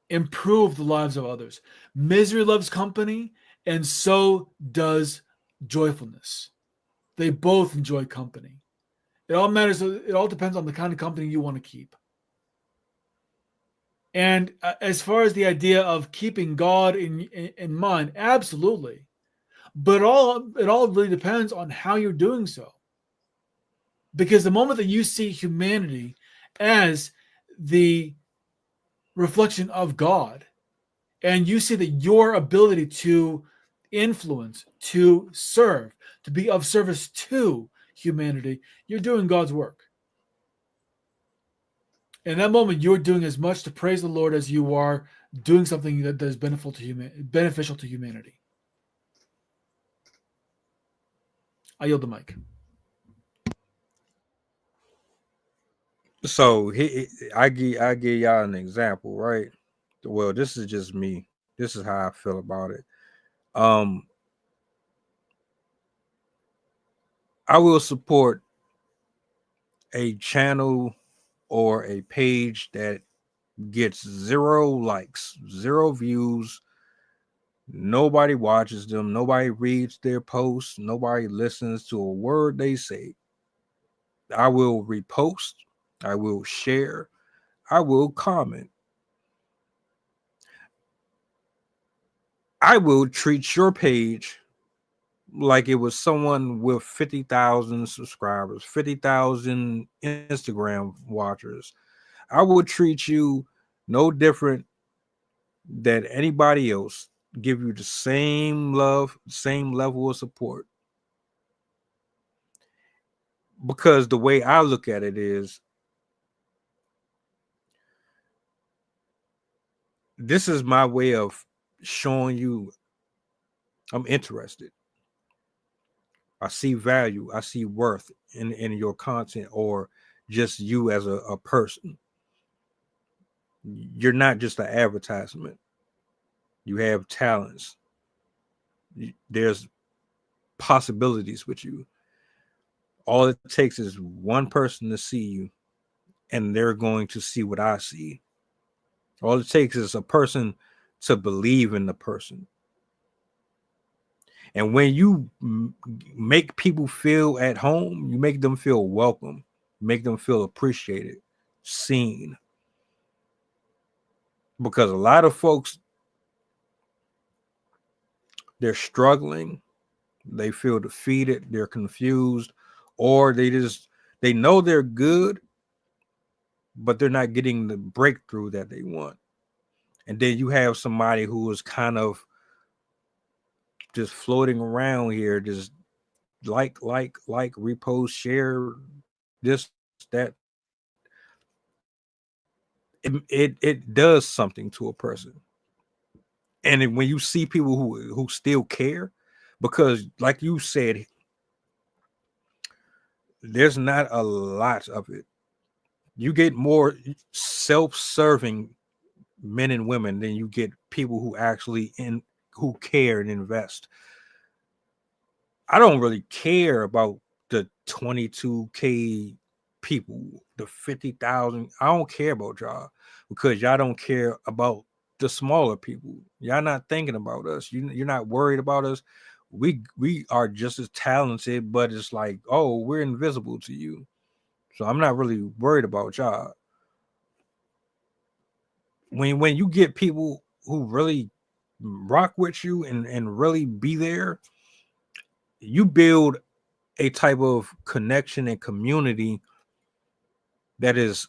improve the lives of others. Misery loves company, and so does joyfulness. They both enjoy company. It all matters. It all depends on the kind of company you want to keep. And as far as the idea of keeping God in mind, absolutely. But it all really depends on how you're doing so. Because the moment that you see humanity as the reflection of God, and you see that your ability to influence, to serve, to be of service to humanity, you're doing God's work. In that moment, you're doing as much to praise the Lord as you are doing something that is beneficial to humanity. I yield the mic. So I give y'all an example, right? Well, this is just me. This is how I feel about it. I will support a channel or a page that gets 0 likes, 0 views. Nobody watches them. Nobody reads their posts. Nobody listens to a word they say. I will repost. I will share. I will comment. I will treat your page like it was someone with 50,000 subscribers, 50,000 Instagram watchers. I will treat you no different than anybody else. Give you the same love, same level of support. Because the way I look at it is, this is my way of showing you I'm interested. I see value. I see worth in your content or just you as a person. You're not just an advertisement. You have talents. There's possibilities with you. All it takes is one person to see you, and they're going to see what I see. All it takes is a person to believe in the person. And when you make people feel at home, you make them feel welcome, make them feel appreciated, seen. Because a lot of folks, they're struggling, they feel defeated, they're confused, or they know they're good, but they're not getting the breakthrough that they want. And then you have somebody who is kind of just floating around here, just like, repost, share, this, that. It does something to a person. And when you see people who still care, because like you said, there's not a lot of it. You get more self-serving men and women than you get people who actually who care and invest. I don't really care about the 22K people, the 50,000. I don't care about y'all because y'all don't care about the smaller people. Y'all not thinking about us. You're not worried about us. We are just as talented, but it's like, oh, we're invisible to you. So I'm not really worried about y'all. When you get people who really rock with you and really be there, you build a type of connection and community that is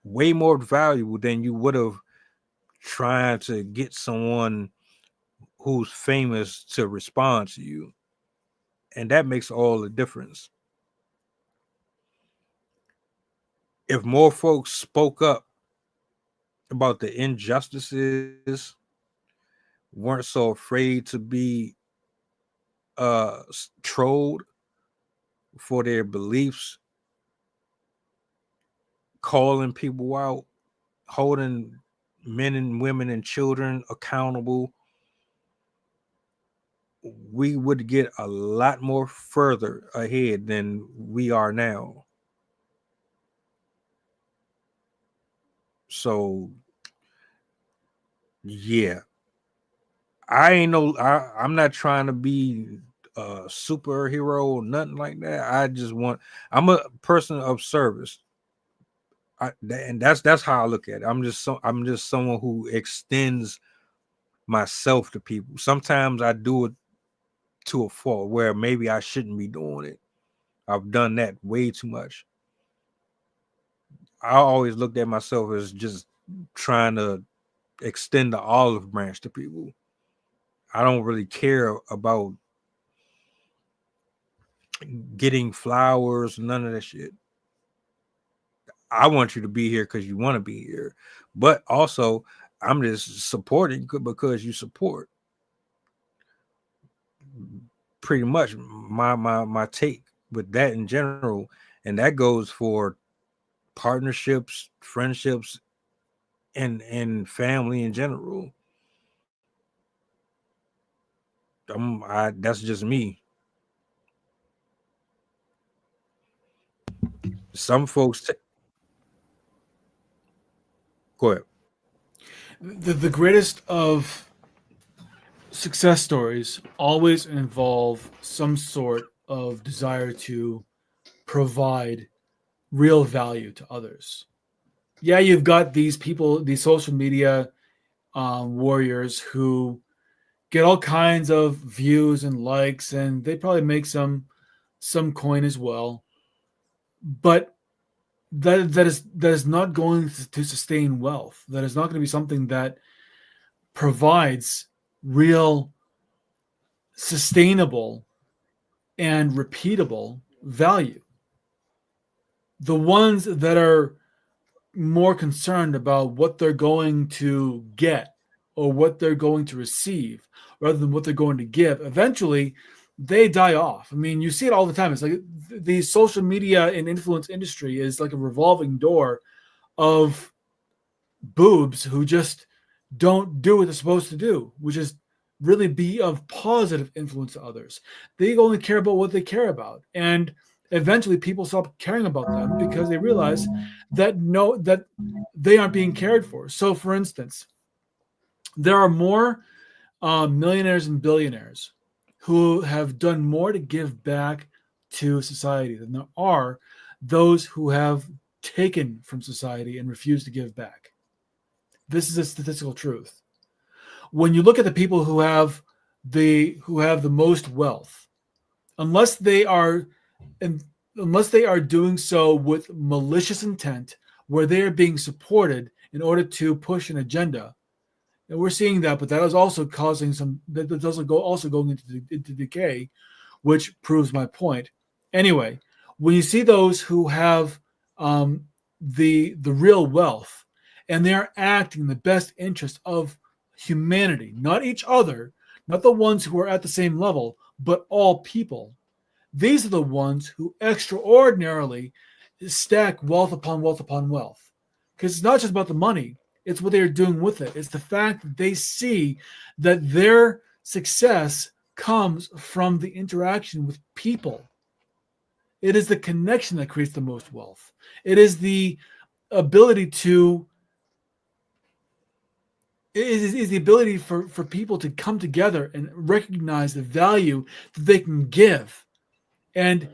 way more valuable than you would have trying to get someone who's famous to respond to you. And that makes all the difference. If more folks spoke up about the injustices, weren't so afraid to be trolled for their beliefs, calling people out, holding men and women and children accountable, we would get a lot more further ahead than we are now. So yeah, I'm not trying to be a superhero or nothing like that. I'm a person of service. And that's how I look at it. I'm just someone who extends myself to people. Sometimes I do it to a fault where maybe I shouldn't be doing it. I've done that way too much. I always looked at myself as just trying to extend the olive branch to people. I don't really care about getting flowers, none of that shit. I want you to be here because you want to be here. But also, I'm just supporting because you support. Pretty much my take with that in general. And that goes for partnerships, friendships, and family in general. That's just me. Some folks go ahead. The greatest of success stories always involve some sort of desire to provide real value to others. Yeah, you've got these people, these social media warriors who get all kinds of views and likes, and they probably make some coin as well. But that is not going to sustain wealth. That is not going to be something that provides real, sustainable, and repeatable value. The ones that are more concerned about what they're going to get or what they're going to receive rather than what they're going to give, eventually they die off. I mean, you see it all the time. It's like the social media and influence industry is like a revolving door of boobs who just don't do what they're supposed to do, which is really be of positive influence to others. They only care about what they care about. And eventually people stop caring about them because they realize that they aren't being cared for. So for instance, there are more millionaires and billionaires who have done more to give back to society than there are those who have taken from society and refused to give back. This is a statistical truth. When you look at the people who have the most wealth, unless they are doing so with malicious intent, where they are being supported in order to push an agenda, and we're seeing that, but that is also causing going into decay, which proves my point. Anyway, when you see those who have the real wealth, and they are acting in the best interest of humanity, not each other, not the ones who are at the same level, but all people, these are the ones who extraordinarily stack wealth upon wealth upon wealth. Because it's not just about the money. It's what they're doing with it. It's the fact that they see that their success comes from the interaction with people. It is the connection that creates the most wealth. It is the ability to is the ability for people to come together and recognize the value that they can give, and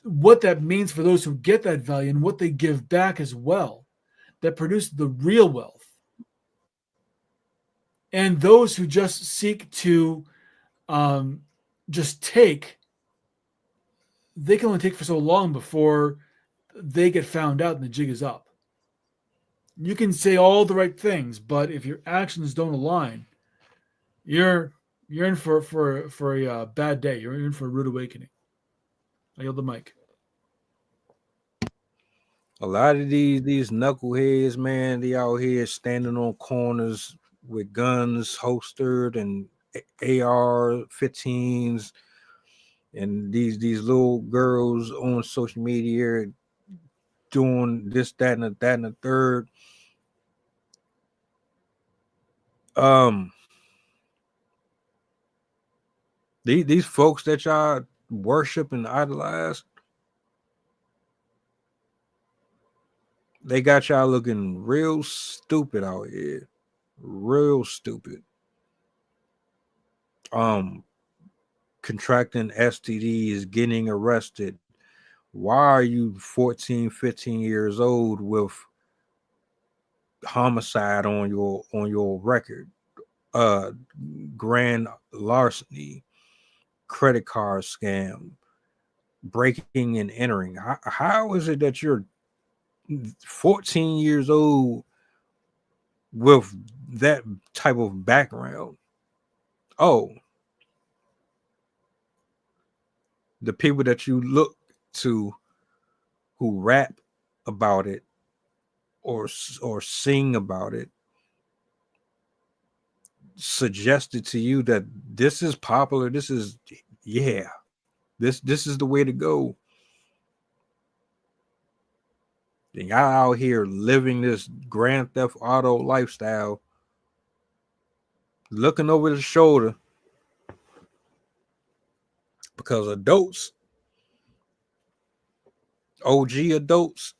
what that means for those who get that value and what they give back as well, that produce the real wealth. And those who just seek to just take, they can only take for so long before they get found out and the jig is up. You can say all the right things, but if your actions don't align, you're in for a bad day. You're in for a rude awakening. I yield the mic. A lot of these knuckleheads, man, they out here standing on corners with guns holstered and AR-15s, and these little girls on social media doing this, that, and the third. These folks that y'all worship and idolize, they got y'all looking real stupid out here. Real stupid. Contracting STDs, getting arrested. Why are you 14, 15 years old with homicide on your record? Grand larceny, credit card scam, breaking and entering. How is it that you're 14 years old with that type of background? Oh, the people that you look to who rap about it or sing about it suggested to you that this is popular, this is this is the way to go. And y'all out here living this Grand Theft Auto lifestyle, looking over the shoulder, because adults, OG adults,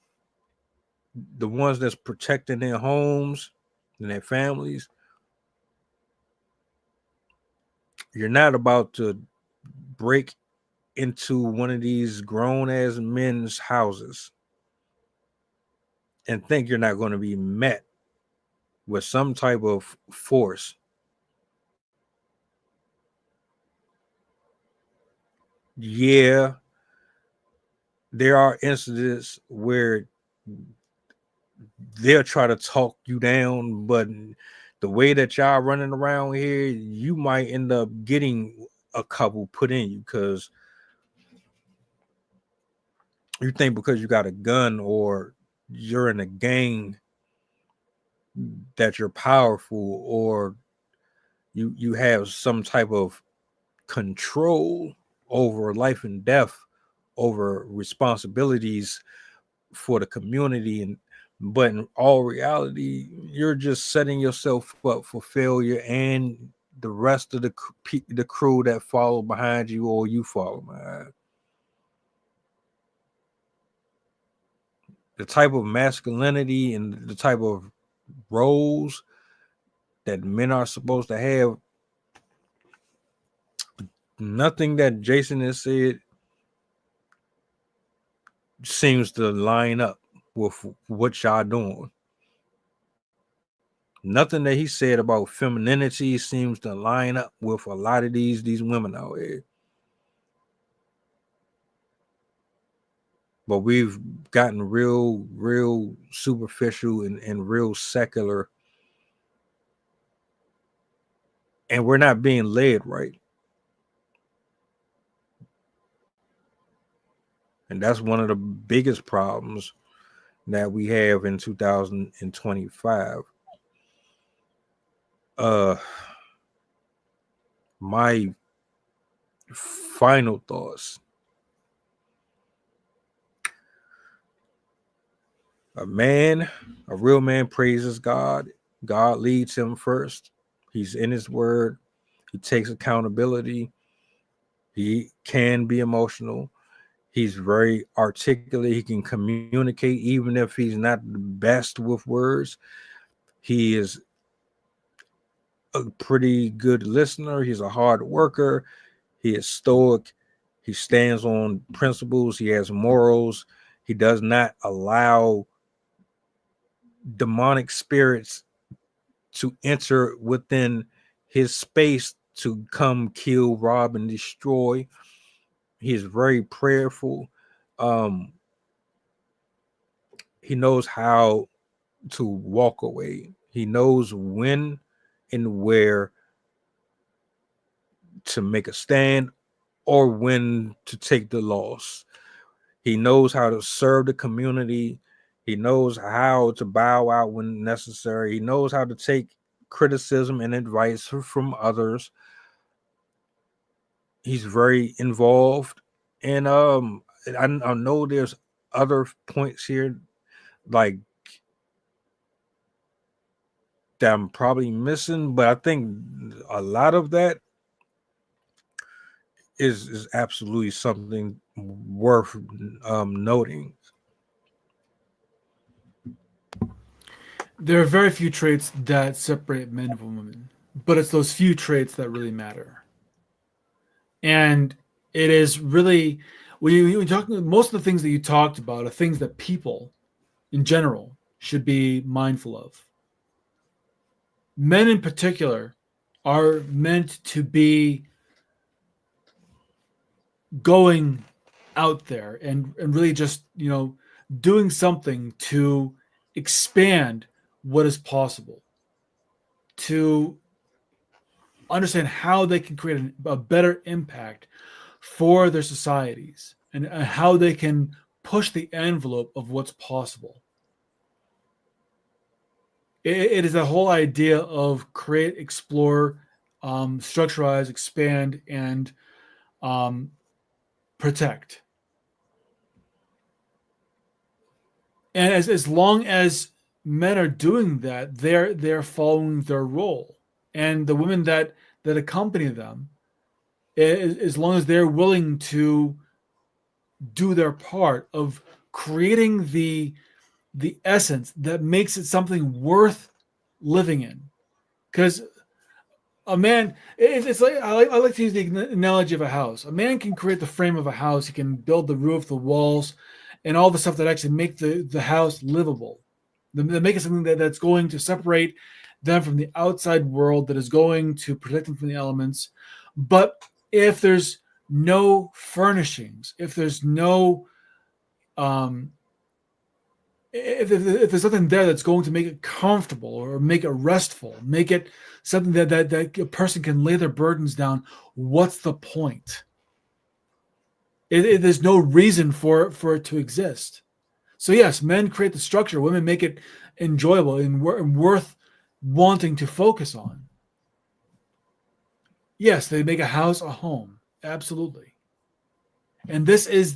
the ones that's protecting their homes and their families, you're not about to break into one of these grown-ass men's houses and think you're not going to be met with some type of force. Yeah, there are incidents where they'll try to talk you down, but the way that y'all running around here, you might end up getting a couple put in you because you think because you got a gun or you're in a gang that you're powerful, or you have some type of control over life and death, over responsibilities for the community, but in all reality, you're just setting yourself up for failure and the rest of the crew that follow behind you or you follow behind. The type of masculinity and the type of roles that men are supposed to have, nothing that Jason has said seems to line up with what y'all doing. Nothing that he said about femininity seems to line up with a lot of these women out here. But we've gotten real superficial and real secular, and we're not being led right. And that's one of the biggest problems that we have in 2025. My final thoughts. A real man praises God. God leads him first. He's in his word. He takes accountability. He can be emotional. He's very articulate. He can communicate even if he's not the best with words. He is a pretty good listener. He's a hard worker. He is stoic. He stands on principles. He has morals. He does not allow demonic spirits to enter within his space to come kill, rob, and destroy. He is very prayerful. He knows how to walk away. He knows when and where to make a stand or when to take the loss. He knows how to serve the community. He knows how to bow out when necessary. He knows how to take criticism and advice from others. He's very involved. And I know there's other points here like that I'm probably missing, but I think a lot of that is absolutely something worth noting. There are very few traits that separate men from women, but it's those few traits that really matter. And it is really, when you talk, most of the things that you talked about are things that people in general should be mindful of. Men in particular are meant to be going out there and really just, doing something to expand what is possible, to understand how they can create a better impact for their societies and how they can push the envelope of what's possible. It is a whole idea of create, explore, structurize, expand, and protect. And as long as men are doing that, they're following their role. And the women that accompany them, as long as they're willing to do their part of creating the essence that makes it something worth living in. Because a man, it's like I like to use the analogy of a house. A man can create the frame of a house. He can build the roof, the walls, and all the stuff that actually make the house livable. That make it something that's going to separate them from the outside world, that is going to protect them from the elements. But if there's no furnishings, if there's no if there's something there that's going to make it comfortable or make it restful, make it something that a person can lay their burdens down, what's the point? There's no reason for it to exist. So yes, men create the structure, women make it enjoyable and worth wanting to focus on. Yes, they make a house a home. Absolutely. And this is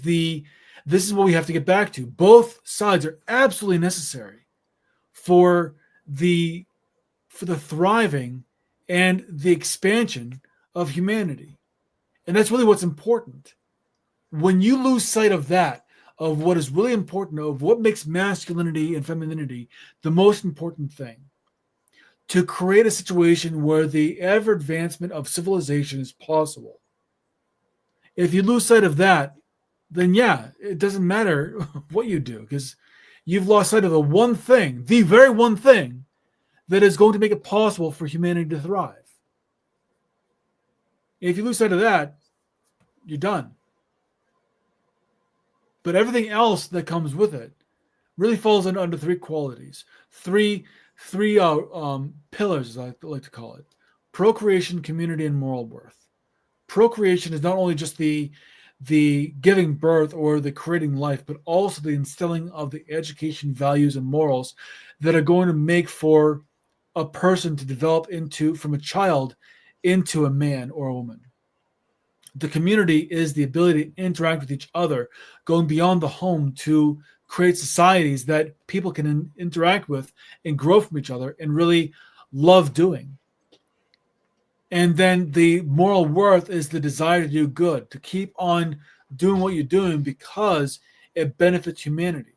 what we have to get back to. Both sides are absolutely necessary for the thriving and the expansion of humanity. And that's really what's important. When you lose sight of that, of what is really important, of what makes masculinity and femininity the most important thing, to create a situation where the ever advancement of civilization is possible. If you lose sight of that, then yeah, it doesn't matter what you do, because you've lost sight of the one thing, the very one thing that is going to make it possible for humanity to thrive. If you lose sight of that, you're done. But everything else that comes with it really falls under three qualities, three pillars, as I like to call it: procreation, community, and moral worth. Procreation is not only just the giving birth or the creating life, but also the instilling of the education, values, and morals that are going to make for a person to develop from a child into a man or a woman. The community is the ability to interact with each other, going beyond the home to create societies that people can interact with and grow from each other and really love doing. And then the moral worth is the desire to do good, to keep on doing what you're doing because it benefits humanity.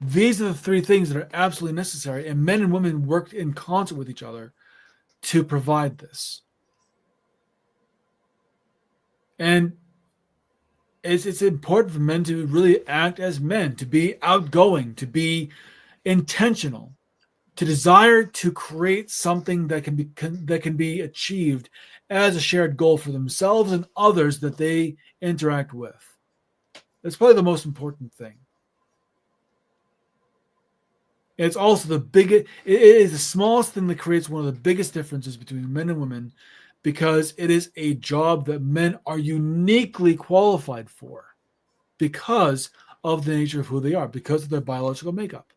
These are the three things that are absolutely necessary, and men and women worked in concert with each other to provide this. And it's important for men to really act as men, to be outgoing, to be intentional, to desire to create something that can be achieved as a shared goal for themselves and others that they interact with. That's probably the most important thing. It's also it is the smallest thing that creates one of the biggest differences between men and women, because it is a job that men are uniquely qualified for because of the nature of who they are, because of their biological makeup.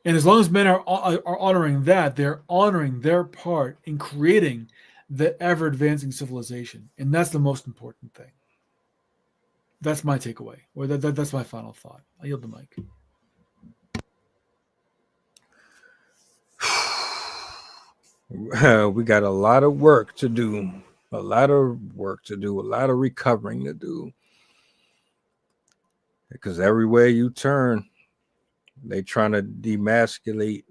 And as long as men are honoring that, they're honoring their part in creating the ever-advancing civilization. And that's the most important thing. That's my takeaway, or that's my final thought. I yield the mic. We got a lot of work to do, a lot of recovering to do. Because everywhere you turn, they trying to demasculate,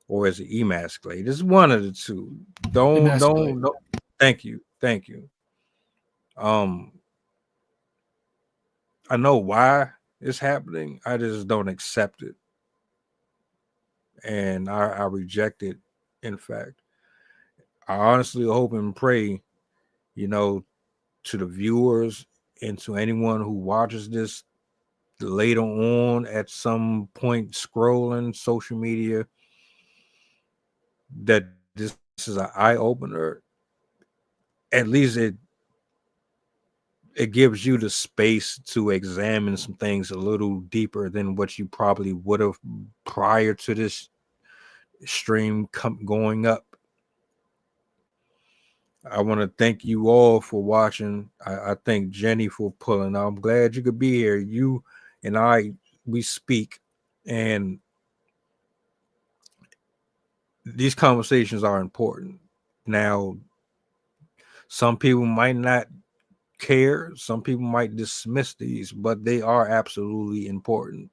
or is it emasculate? It's one of the two. Don't. Thank you. I know why it's happening. I just don't accept it. And I reject it. In fact, I honestly hope and pray, to the viewers and to anyone who watches this later on at some point scrolling social media, that this is an eye-opener. At least it gives you the space to examine some things a little deeper than what you probably would have prior to this stream going up. I want to thank you all for watching. I thank Jenny for pulling out. I'm glad you could be here. You and I, we speak, and these conversations are important. Now, some people might not care. Some people might dismiss these, but they are absolutely important.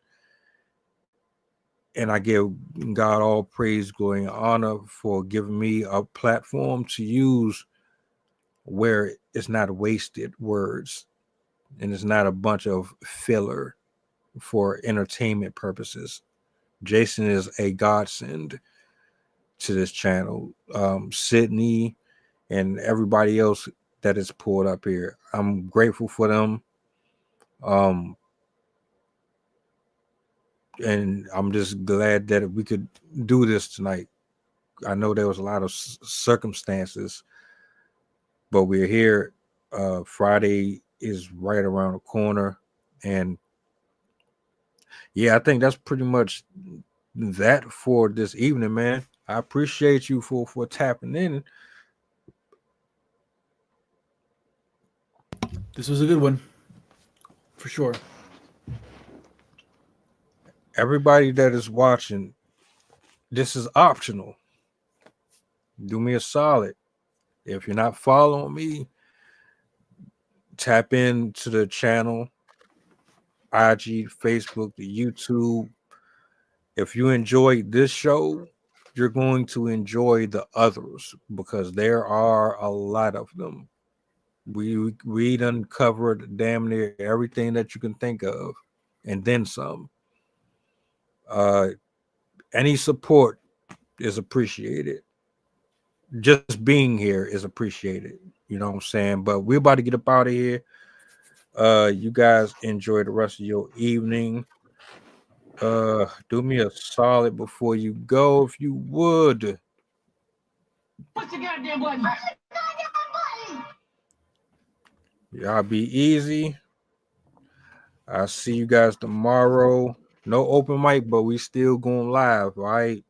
And I give God all praise, glory, and honor for giving me a platform to use where it's not wasted words and it's not a bunch of filler for entertainment purposes. Jason is a godsend to this channel. Sydney and everybody else that is pulled up here, I'm grateful for them. And I'm just glad that we could do this tonight. I know there was a lot of circumstances, but we're here. Friday is right around the corner. And yeah, I think that's pretty much that for this evening, man. I appreciate you for tapping in. This was a good one, for sure. Everybody that is watching, this is optional. Do me a solid. If you're not following me, tap into the channel, IG, Facebook, the YouTube. If you enjoyed this show, you're going to enjoy the others because there are a lot of them. We done covered damn near everything that you can think of, and then some. Any support is appreciated. Just being here is appreciated. You know what I'm saying? But we're about to get up out of here. You guys enjoy the rest of your evening. Do me a solid before you go, if you would. What's the goddamn button? Y'all be easy. I'll see you guys tomorrow. No open mic, but we still going live, right?